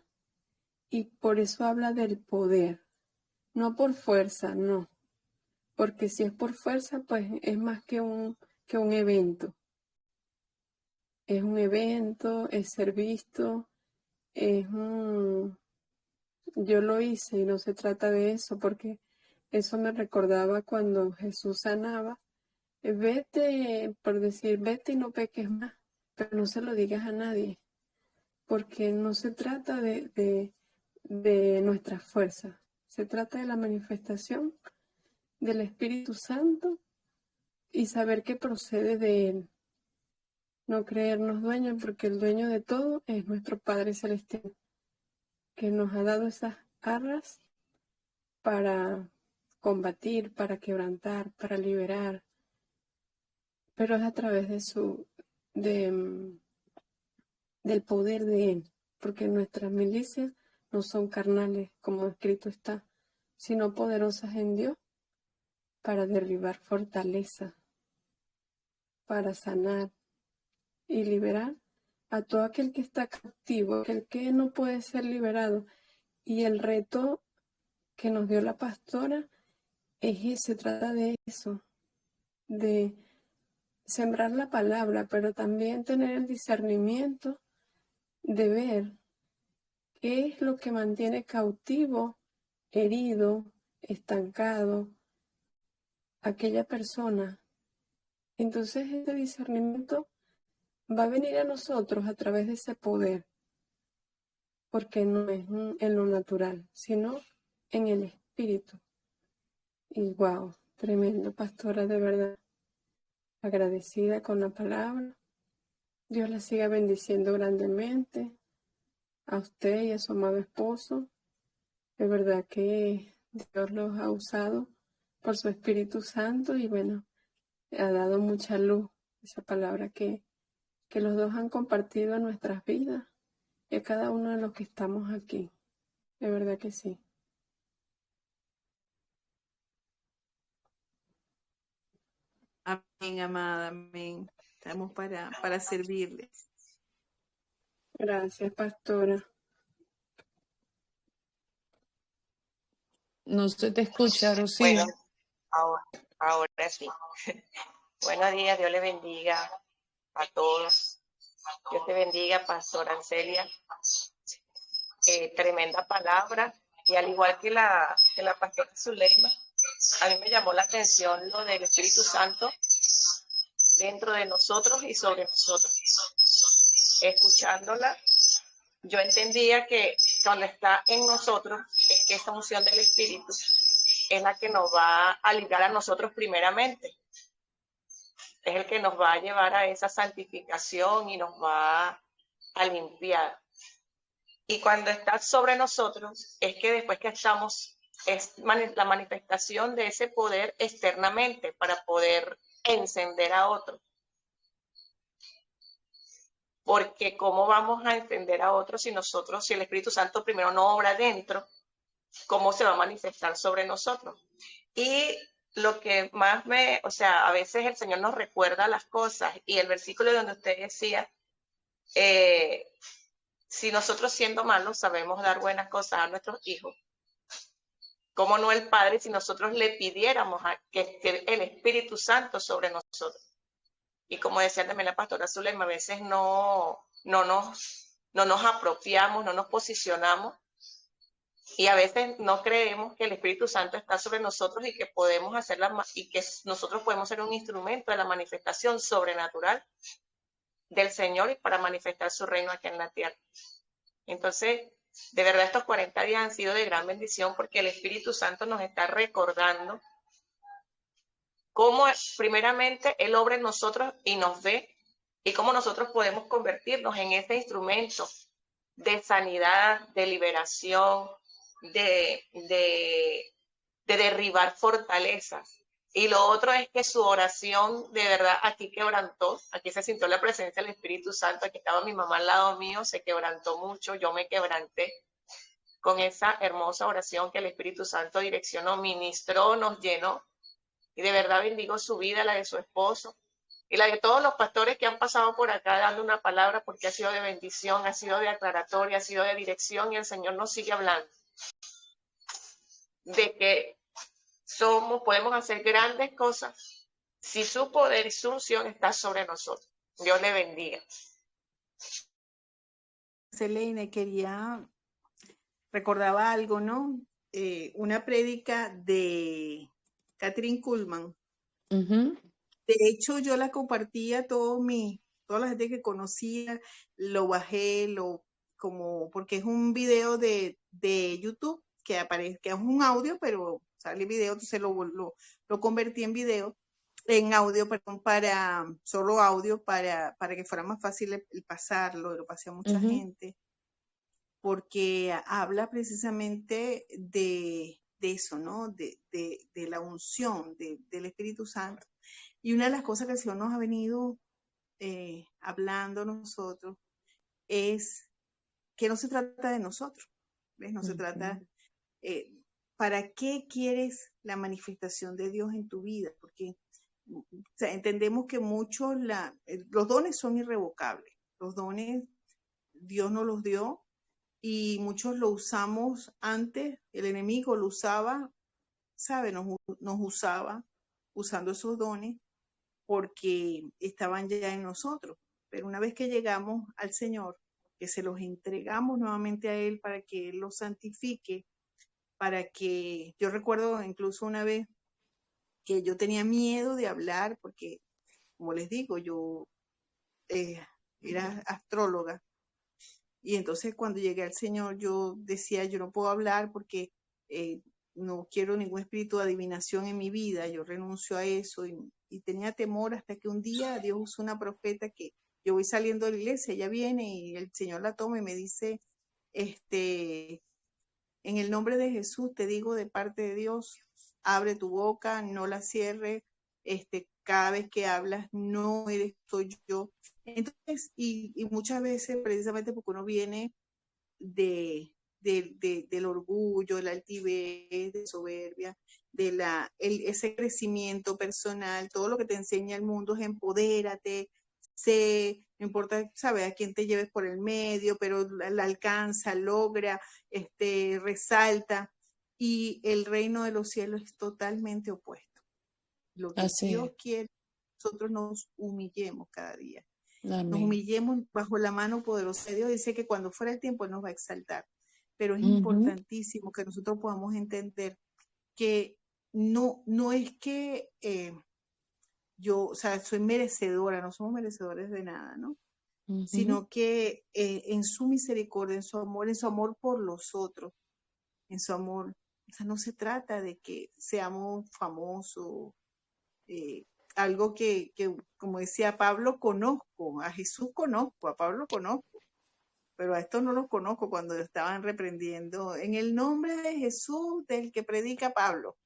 Y por eso habla del poder. No por fuerza, no. Porque si es por fuerza, pues es más que un evento. Es un evento, es ser visto, es un... Yo lo hice y no se trata de eso, porque eso me recordaba cuando Jesús sanaba. Vete, por decir, vete y no peques más, pero no se lo digas a nadie, porque no se trata de nuestra fuerza, se trata de la manifestación del Espíritu Santo y saber que procede de Él. No creernos dueños, porque el dueño de todo es nuestro Padre Celestial, que nos ha dado esas arras para combatir, para quebrantar, para liberar, pero es a través del poder de Él, porque nuestras milicias no son carnales, como escrito está, sino poderosas en Dios para derribar fortaleza, para sanar y liberar a todo aquel que está cautivo, aquel que no puede ser liberado. Y el reto que nos dio la pastora se trata de eso, de sembrar la palabra, pero también tener el discernimiento de ver qué es lo que mantiene cautivo, herido, estancado aquella persona. Entonces ese discernimiento va a venir a nosotros a través de ese poder, porque no es en lo natural, sino en el espíritu. Y wow, tremendo, pastora, de verdad, agradecida con la palabra. Dios la siga bendiciendo grandemente a usted y a su amado esposo. De verdad que Dios los ha usado por su Espíritu Santo y bueno, ha dado mucha luz esa palabra que los dos han compartido en nuestras vidas y a cada uno de los que estamos aquí. De verdad que sí. Amén, amada, amén. Estamos para servirles. Gracias, pastora. No se te escucha, Rocío. Bueno, ahora sí. Buenos días, Dios les bendiga a todos. Dios te bendiga, pastora Arcelia. Tremenda palabra. Y al igual que la pastora Zuleima, a mí me llamó la atención lo del Espíritu Santo dentro de nosotros y sobre nosotros. Escuchándola, yo entendía que cuando está en nosotros, es que esta unción del Espíritu es la que nos va a ligar a nosotros primeramente. Es el que nos va a llevar a esa santificación y nos va a limpiar. Y cuando está sobre nosotros, es que después que estamos, es la manifestación de ese poder externamente para poder encender a otro. Porque ¿cómo vamos a encender a otro si el Espíritu Santo primero no obra dentro? ¿Cómo se va a manifestar sobre nosotros? Y lo que más a veces el Señor nos recuerda las cosas, y el versículo donde usted decía, si nosotros siendo malos sabemos dar buenas cosas a nuestros hijos, ¿cómo no el Padre si nosotros le pidiéramos que esté el Espíritu Santo sobre nosotros? Y como decía también la pastora Zulema, a veces no nos apropiamos, no nos posicionamos, y a veces no creemos que el Espíritu Santo está sobre nosotros y que podemos y que nosotros podemos ser un instrumento de la manifestación sobrenatural del Señor y para manifestar su reino aquí en la tierra. Entonces, de verdad estos 40 días han sido de gran bendición porque el Espíritu Santo nos está recordando cómo primeramente Él obra en nosotros y nos ve y cómo nosotros podemos convertirnos en ese instrumento de sanidad, de liberación, de derribar fortalezas. Y lo otro es que su oración de verdad aquí quebrantó, aquí se sintió la presencia del Espíritu Santo, aquí estaba mi mamá al lado mío, se quebrantó mucho, yo me quebranté con esa hermosa oración que el Espíritu Santo direccionó, ministró, nos llenó. Y de verdad bendigo su vida, la de su esposo y la de todos los pastores que han pasado por acá dando una palabra, porque ha sido de bendición, ha sido de aclaratoria, ha sido de dirección, y el Señor nos sigue hablando de que podemos hacer grandes cosas si su poder y su unción está sobre nosotros. Dios le bendiga. Selene, recordaba algo, ¿no? Una prédica de Kathryn Kuhlman. Ujú. De hecho, yo la compartía a toda la gente que conocía, lo bajé, porque es un video de YouTube que aparece, que es un audio, pero sale video, entonces lo convertí en audio, perdón, solo audio, para que fuera más fácil el pasarlo, lo pasé a mucha Ujú. gente, porque habla precisamente de eso, ¿no? De la unción del Espíritu Santo. Y una de las cosas que el Señor nos ha venido hablando a nosotros es que no se trata de nosotros, ¿ves? No se trata, ¿para qué quieres la manifestación de Dios en tu vida? Porque o sea, entendemos que los dones son irrevocables, los dones Dios nos los dio y muchos lo usamos antes, el enemigo lo usaba, ¿sabe? Nos usaba usando esos dones porque estaban ya en nosotros. Pero una vez que llegamos al Señor, que se los entregamos nuevamente a Él para que Él los santifique, yo recuerdo incluso una vez que yo tenía miedo de hablar, porque, como les digo, yo era astróloga, y entonces cuando llegué al Señor yo decía, yo no puedo hablar porque eh, no quiero ningún espíritu de adivinación en mi vida, yo renuncio a eso, y tenía temor hasta que un día Dios usó una profeta que yo voy saliendo de la iglesia, ella viene y el Señor la toma y me dice, en el nombre de Jesús te digo de parte de Dios, abre tu boca, no la cierres, cada vez que hablas no soy yo. Entonces, y muchas veces precisamente porque uno viene del orgullo, de la altivez, de soberbia, ese crecimiento personal, todo lo que te enseña el mundo es empodérate, no importa, sabes, a quién te lleves por el medio, pero la alcanza, logra, resalta, y el reino de los cielos es totalmente opuesto. Lo que Así Dios es. quiere, nosotros nos humillemos cada día. Nos Amén. humillemos bajo la mano poderosa de Dios. Dice que cuando fuera el tiempo Él nos va a exaltar. Pero es Ujú. importantísimo que nosotros podamos entender que no es que o sea, soy merecedora, no somos merecedores de nada, ¿no? Ujú. Sino que en su misericordia, en su amor por los otros, en su amor, o sea, no se trata de que seamos famosos, algo que, como decía Pablo, conozco, a Jesús conozco, a Pablo conozco, pero a estos no los conozco cuando estaban reprendiendo en el nombre de Jesús del que predica Pablo.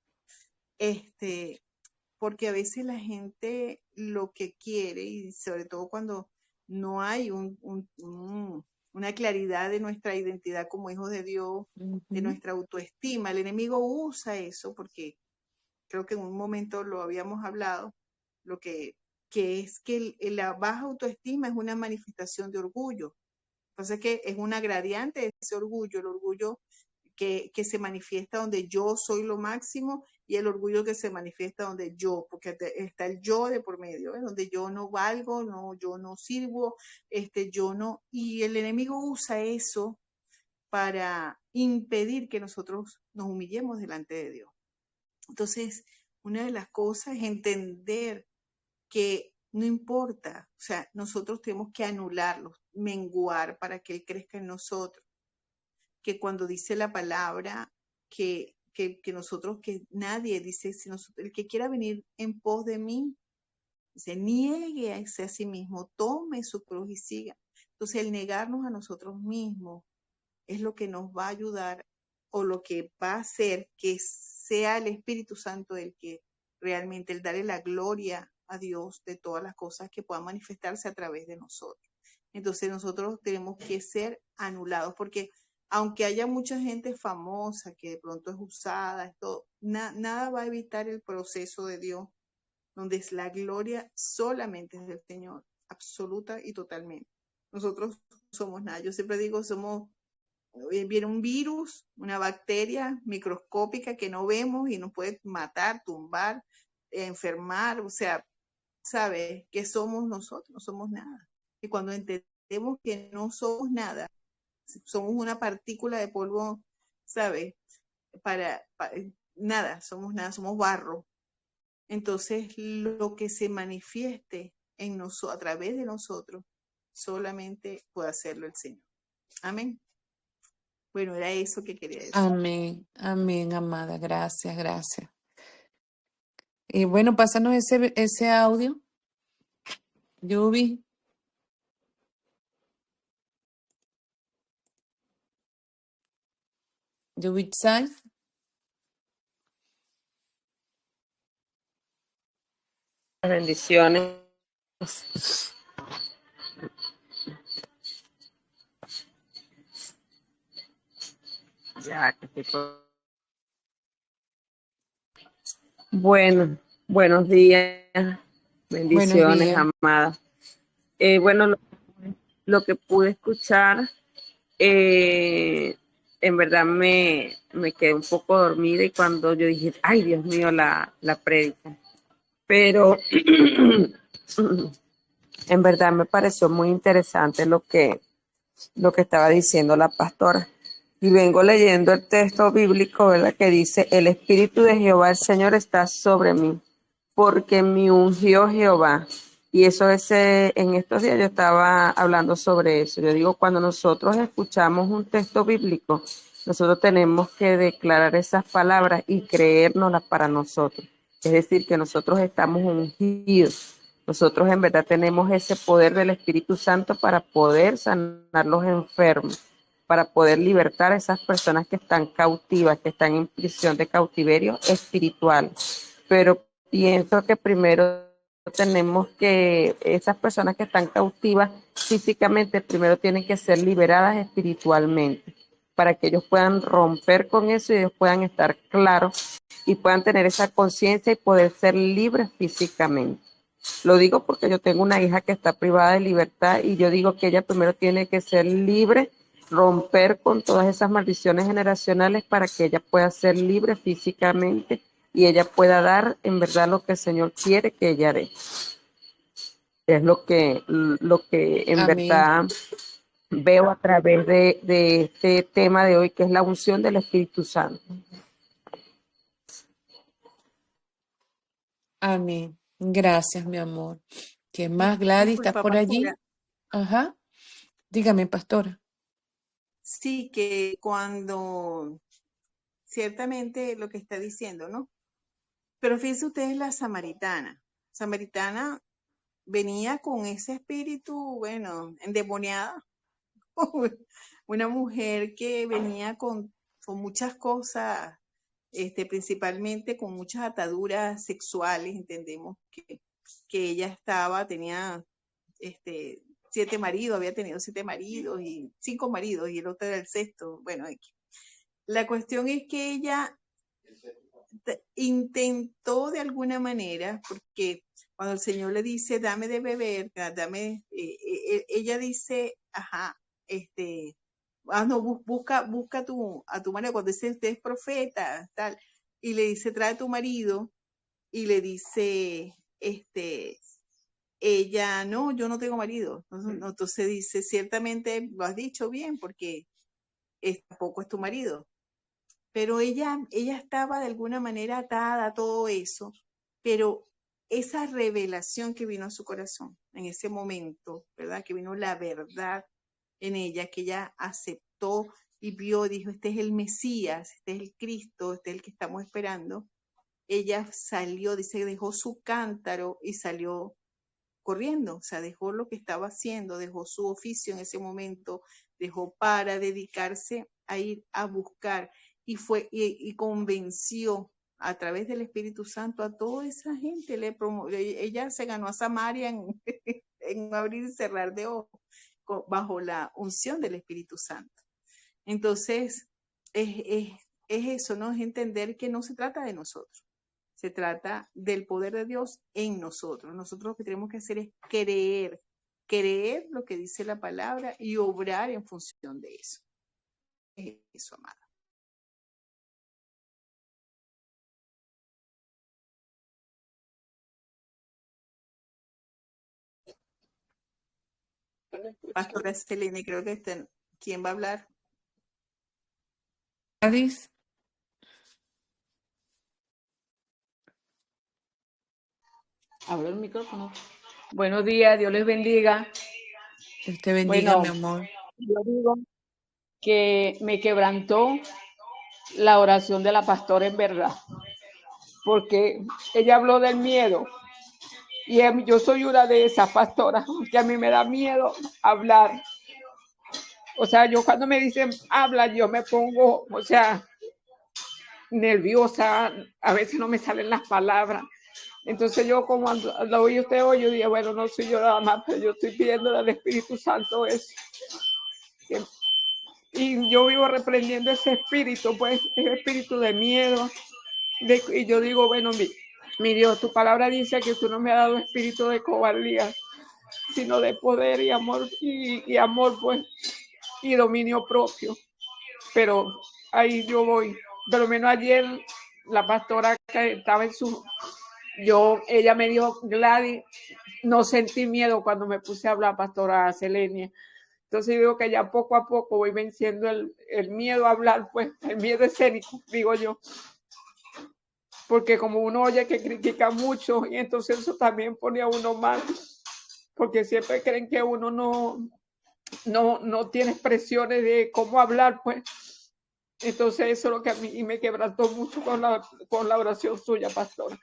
Porque a veces la gente lo que quiere, y sobre todo cuando no hay una claridad de nuestra identidad como hijos de Dios, de Ujú. nuestra autoestima, el enemigo usa eso porque creo que en un momento lo habíamos hablado, lo que es que la baja autoestima es una manifestación de orgullo. Entonces que es una gradiente de ese orgullo, el orgullo que se manifiesta donde yo soy lo máximo y el orgullo que se manifiesta donde yo, porque está el yo de por medio, donde yo no valgo, yo no sirvo, yo no, y el enemigo usa eso para impedir que nosotros nos humillemos delante de Dios. Entonces, una de las cosas es entender que no importa, o sea, nosotros tenemos que anularlo, menguar para que Él crezca en nosotros. que cuando dice la palabra que nosotros, que nadie dice, si nosotros, el que quiera venir en pos de mí, se niegue a sí mismo, tome su cruz y siga. Entonces, el negarnos a nosotros mismos es lo que nos va a ayudar, o lo que va a hacer que sea el Espíritu Santo el que realmente, el darle la gloria a Dios de todas las cosas que puedan manifestarse a través de nosotros. Entonces nosotros tenemos que ser anulados, porque aunque haya mucha gente famosa que de pronto es usada, esto, nada va a evitar el proceso de Dios, donde es la gloria solamente es del Señor, absoluta y totalmente. Nosotros no somos nada. Yo siempre digo, viene un virus, una bacteria microscópica que no vemos y nos puede matar, tumbar, enfermar, o sea, ¿sabes? ¿Qué somos nosotros? No somos nada. Y cuando entendemos que no somos nada, somos una partícula de polvo, ¿sabes? Nada, somos nada, somos barro. Entonces, lo que se manifieste en nosotros, a través de nosotros, solamente puede hacerlo el Señor. Amén. Bueno, era eso que quería decir. Amén, amén, amada. Gracias, gracias. Y bueno, pásanos ese audio, Yubi. Yubitsai. Bendiciones. Ya, bueno, buenos días, bendiciones, Buenos días. amada. Bueno, lo que pude escuchar, en verdad me quedé un poco dormida, y cuando yo dije, ay, Dios mío, la prédica. Pero en verdad me pareció muy interesante lo que estaba diciendo la pastora. Y vengo leyendo el texto bíblico, ¿verdad? Que dice, el Espíritu de Jehová, el Señor, está sobre mí, porque me ungió Jehová. Y eso es, en estos días yo estaba hablando sobre eso. Yo digo, cuando nosotros escuchamos un texto bíblico, nosotros tenemos que declarar esas palabras y creérnoslas para nosotros. Es decir, que nosotros estamos ungidos. Nosotros en verdad tenemos ese poder del Espíritu Santo para poder sanar los enfermos, para poder libertar a esas personas que están cautivas, que están en prisión de cautiverio espiritual. Pero pienso que primero tenemos que, esas personas que están cautivas físicamente, primero tienen que ser liberadas espiritualmente, para que ellos puedan romper con eso y ellos puedan estar claros y puedan tener esa conciencia y poder ser libres físicamente. Lo digo porque yo tengo una hija que está privada de libertad, y yo digo que ella primero tiene que ser libre, romper con todas esas maldiciones generacionales para que ella pueda ser libre físicamente y ella pueda dar en verdad lo que el Señor quiere que ella dé. Es lo que en Amén. verdad veo a través de este tema de hoy, que es la unción del Espíritu Santo. Amén. Gracias, mi amor. ¿Qué más, Gladys? ¿Estás Disculpa, por allí? pastora. Ajá. Dígame, pastora. Sí, que cuando, ciertamente lo que está diciendo, ¿no? Pero fíjense ustedes, la samaritana. Samaritana venía con ese espíritu, bueno, endemoniada. Una mujer que venía con muchas cosas, principalmente con muchas ataduras sexuales. Entendemos que ella tenía 7 maridos, había tenido 7 maridos y 5 maridos, y el otro era el sexto. Bueno, la cuestión es que ella intentó de alguna manera, porque cuando el Señor le dice, dame de beber, ella dice, ajá, no, busca a tu marido, cuando dice, usted es profeta, tal, y le dice, trae a tu marido, y le dice, ella, no, yo no tengo marido. Entonces dice, ciertamente lo has dicho bien, porque tampoco es tu marido. Pero ella estaba de alguna manera atada a todo eso, pero esa revelación que vino a su corazón en ese momento, ¿verdad? Que vino la verdad en ella, que ella aceptó y vio, dijo, este es el Mesías, este es el Cristo, este es el que estamos esperando, ella salió, dice, dejó su cántaro y salió corriendo, o sea, dejó lo que estaba haciendo, dejó su oficio en ese momento, dejó para dedicarse a ir a buscar y fue y convenció a través del Espíritu Santo a toda esa gente. Ella se ganó a Samaria en, en abrir y cerrar de ojos bajo la unción del Espíritu Santo. Entonces, es eso, ¿no? Es entender que no se trata de nosotros. Se trata del poder de Dios en nosotros. Nosotros lo que tenemos que hacer es creer lo que dice la palabra y obrar en función de eso. Eso, amada. Pastora Selene, creo que ¿quién va a hablar? Gladys. Abro el micrófono. Buenos días, Dios les bendiga. Dios te bendiga, mi amor. Yo digo que me quebrantó la oración de la pastora en verdad, porque ella habló del miedo y yo soy una de esas pastoras que a mí me da miedo hablar. O sea, yo cuando me dicen habla, yo me pongo, o sea, nerviosa, a veces no me salen las palabras. Entonces yo como lo oí usted hoy, yo dije, bueno, no soy yo nada más, pero yo estoy pidiendo al Espíritu Santo eso. Y yo vivo reprendiendo ese espíritu, pues, ese espíritu de miedo. Y yo digo, bueno, mi Dios, tu palabra dice que tú no me has dado espíritu de cobardía, sino de poder y amor, y amor, pues, y dominio propio. Pero ahí yo voy. Pero menos ayer, la pastora que estaba en ella me dijo, Gladys, no sentí miedo cuando me puse a hablar, pastora Selenia. Entonces digo que ya poco a poco voy venciendo el miedo a hablar, pues, el miedo escénico, digo yo. Porque como uno oye que critica mucho, y entonces eso también pone a uno mal, porque siempre creen que uno no tiene expresiones de cómo hablar, pues. Entonces eso es lo que a mí me quebrantó mucho con la oración suya, pastora.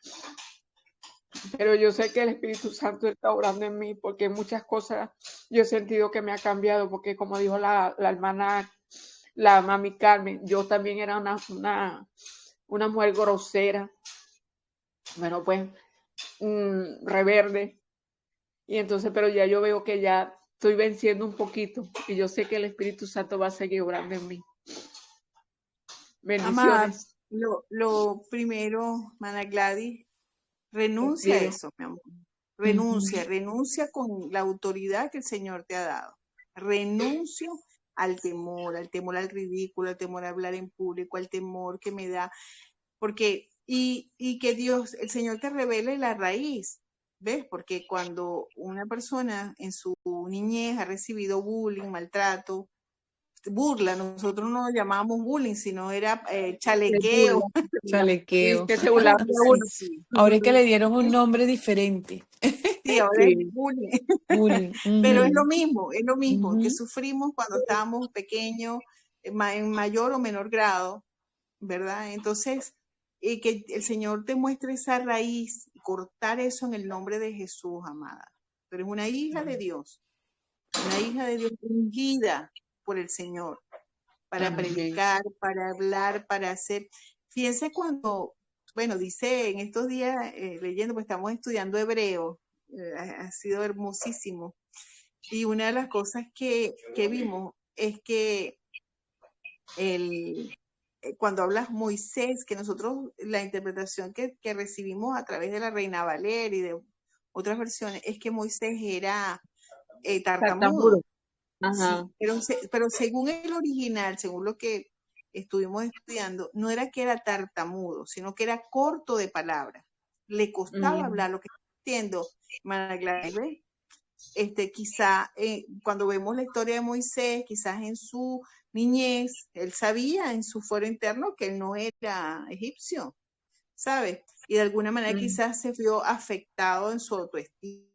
Pero yo sé que el Espíritu Santo está orando en mí, porque muchas cosas yo he sentido que me ha cambiado, porque como dijo la hermana, la mami Carmen, yo también era una mujer grosera, bueno, pues, reverde. Y entonces, pero ya yo veo que ya estoy venciendo un poquito, y yo sé que el Espíritu Santo va a seguir orando en mí. Bendiciones. Amada, lo primero, Mana Gladys, renuncia a eso, mi amor. Renuncia con la autoridad que el Señor te ha dado. Renuncio al temor al ridículo, al temor a hablar en público, al temor que me da, porque, y que Dios, el Señor te revele la raíz, ¿ves? Porque cuando una persona en su niñez ha recibido bullying, maltrato, burla, nosotros no lo llamábamos bullying, sino era chalequeo. Chalequeo. Que se burlaban de uno. Sí. Ahora es que le dieron un nombre diferente. Sí, ahora es bullying. Bullying. Pero es lo mismo que sufrimos cuando estábamos pequeños, en mayor o menor grado, ¿verdad? Entonces, que el Señor te muestre esa raíz, cortar eso en el nombre de Jesús, amada. Pero es una hija de Dios ungida por el Señor, para predicar, para hablar, para hacer. Fíjense cuando, bueno, dice en estos días, leyendo, pues estamos estudiando hebreo, ha sido hermosísimo. Y una de las cosas que vimos es que cuando hablas Moisés, que nosotros, la interpretación que recibimos a través de la Reina Valera y de otras versiones, es que Moisés era tartamudo. Ajá. Sí, pero según el original, según lo que estuvimos estudiando, no era que era tartamudo, sino que era corto de palabras. Le costaba hablar, lo que estoy diciendo, Maraglaire, quizá cuando vemos la historia de Moisés, quizás en su niñez, él sabía en su fuero interno que él no era egipcio, ¿sabes? Y de alguna manera quizás se vio afectado en su autoestima.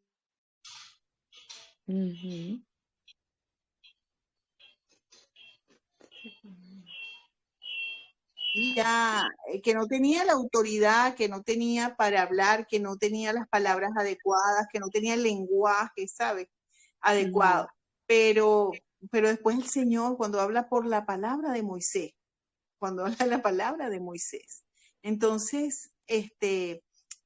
ya, que no tenía la autoridad, que no tenía para hablar, que no tenía las palabras adecuadas, que no tenía el lenguaje, ¿sabes? Adecuado. Pero después el Señor, cuando habla por la palabra de Moisés, cuando habla la palabra de Moisés. Entonces, es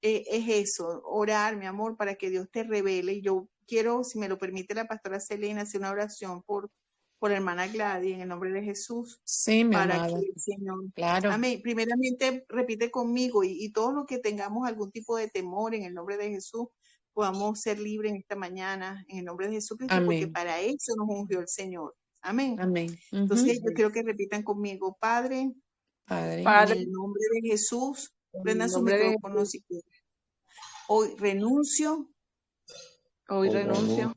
eso, orar, mi amor, para que Dios te revele. Y yo quiero, si me lo permite la pastora Selena, hacer una oración por la hermana Gladys, en el nombre de Jesús. Sí, mi Para amada. que el Señor, Claro. amén. Primeramente, repite conmigo y todos los que tengamos algún tipo de temor en el nombre de Jesús, podamos ser libres en esta mañana, en el nombre de Jesucristo, porque Amén. para eso nos ungió el Señor. Amén. Amén. Entonces, yo quiero que repitan conmigo, Padre, Padre, en Padre, el nombre de Jesús, en prendan el sus nombre de micrófonos Jesús, si quieren. Hoy renuncio hoy Hoy renuncio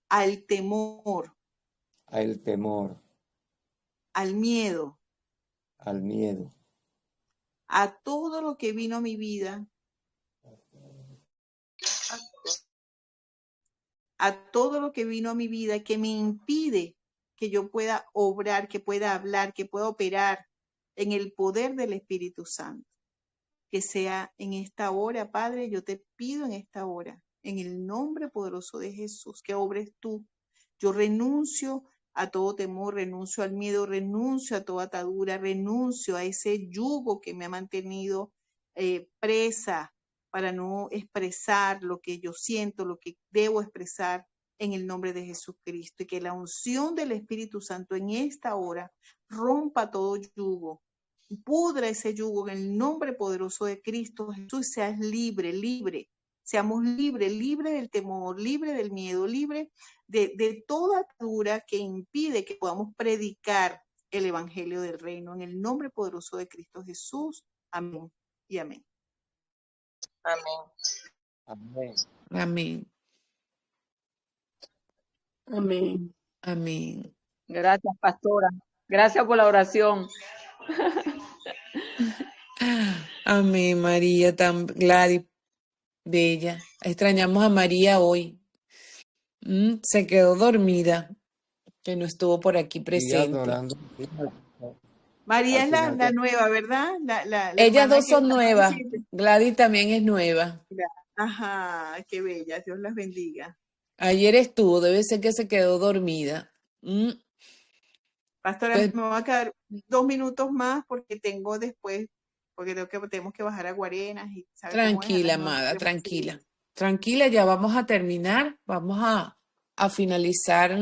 al temor, al temor, al miedo, al miedo, a todo lo que vino a mi vida, a todo lo que vino a mi vida que me impide que yo pueda obrar, que pueda hablar, que pueda operar en el poder del Espíritu Santo. Que sea en esta hora, Padre, yo te pido en esta hora, en el nombre poderoso de Jesús, que obres tú. Yo renuncio a todo temor, renuncio al miedo, renuncio a toda atadura, renuncio a ese yugo que me ha mantenido presa para no expresar lo que yo siento, lo que debo expresar en el nombre de Jesucristo. Y que la unción del Espíritu Santo en esta hora rompa todo yugo, pudra ese yugo en el nombre poderoso de Cristo Jesús. Seas libre, libre. Seamos libres, libre del temor, libre del miedo, libre de toda atadura que impide que podamos predicar el evangelio del reino en el nombre poderoso de Cristo Jesús. Amén y amén. Amén. amén. amén. Amén. Amén. Gracias, pastora. Gracias por la oración. Amén, María, tan Gladys, bella. Extrañamos a María hoy. Se quedó dormida, que no estuvo por aquí Y presente. adorando María al es final la de nueva, ¿verdad? La Ellas hermana dos que son nuevas. Gladys también es nueva. Ajá, qué bella, Dios las bendiga. Ayer estuvo, debe ser que se quedó dormida. Pastora, Pues, me voy a quedar 2 minutos más porque tengo después, porque tenemos que bajar a Guarenas y sabe cómo es a tranquila, las 9 amada, queremos seguir. tranquila. Tranquila, ya vamos a terminar. Vamos a finalizar,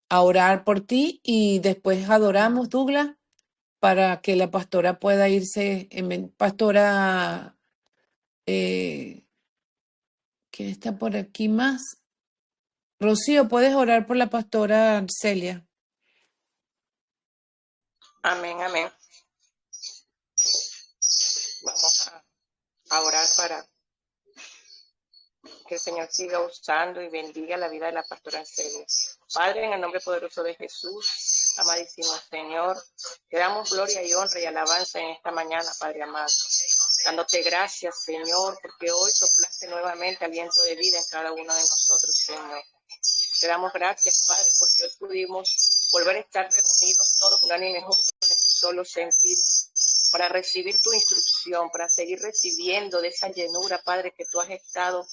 a orar por ti y después adoramos, Douglas, para que la pastora pueda irse. Pastora, ¿quién está por aquí más? Rocío, ¿puedes orar por la pastora Celia? Amén, amén. Vamos a orar para que el Señor siga usando y bendiga la vida de la pastora Celia. Padre, en el nombre poderoso de Jesús, amadísimo Señor, te damos gloria y honra y alabanza en esta mañana, Padre amado. Dándote gracias, Señor, porque hoy soplaste nuevamente aliento de vida en cada uno de nosotros, Señor. Te damos gracias, Padre, porque hoy pudimos volver a estar reunidos todos unánimes juntos en un solo sentir, para recibir tu instrucción, para seguir recibiendo de esa llenura, Padre, que tú has estado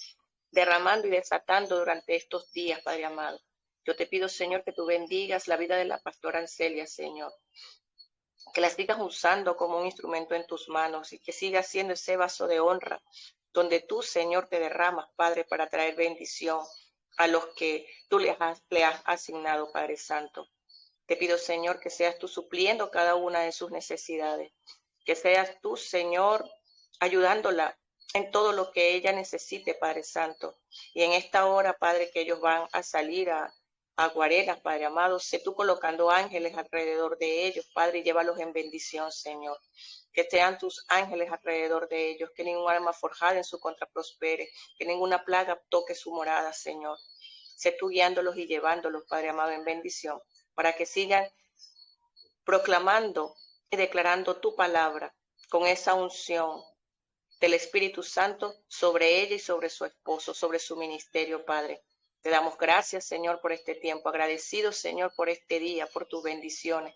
derramando y desatando durante estos días, Padre amado. Yo te pido, Señor, que tú bendigas la vida de la pastora Celia, Señor. Que la sigas usando como un instrumento en tus manos y que sigas siendo ese vaso de honra donde tú, Señor, te derramas, Padre, para traer bendición a los que tú le has asignado, Padre Santo. Te pido, Señor, que seas tú supliendo cada una de sus necesidades, que seas tú, Señor, ayudándola en todo lo que ella necesite, Padre Santo. Y en esta hora, Padre, que ellos van a salir a Guarenas, Padre amado, sé tú colocando ángeles alrededor de ellos, Padre, y llévalos en bendición, Señor. Que sean tus ángeles alrededor de ellos, que ningún arma forjada en su contra prospere, que ninguna plaga toque su morada, Señor. Sé tú guiándolos y llevándolos, Padre amado, en bendición, para que sigan proclamando y declarando tu palabra con esa unción del Espíritu Santo sobre ella y sobre su esposo, sobre su ministerio, Padre. Te damos gracias, Señor, por este tiempo. Agradecidos, Señor, por este día, por tus bendiciones.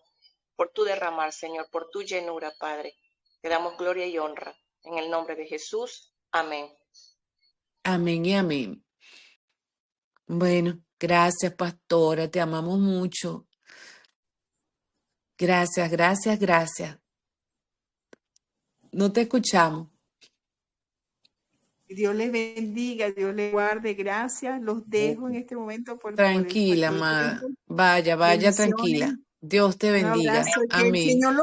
por tu derramar, Señor, por tu llenura, Padre. Te damos gloria y honra. En el nombre de Jesús. Amén. Amén y amén. Bueno, gracias, pastora. Te amamos mucho. Gracias, gracias, gracias. No te escuchamos. Dios les bendiga, Dios les guarde. Gracias. Los dejo en este momento por el Tranquila, factor amada. tiempo. Vaya, vaya Bendiciones. tranquila. Dios te Un bendiga. abrazo. Que el Amén. Señor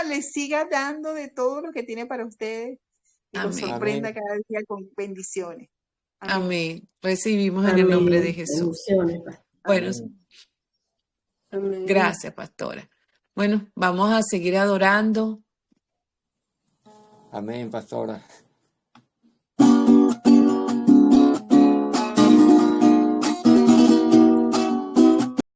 les siga dando de todo lo que tiene para ustedes y los Amén. sorprenda Amén. cada día con bendiciones. Amén. Amén. Recibimos en el nombre de Amén. Jesús. Bendiciones, pastor. Bueno, Amén. Amén. gracias, pastora. Bueno, vamos a seguir adorando. Amén, pastora.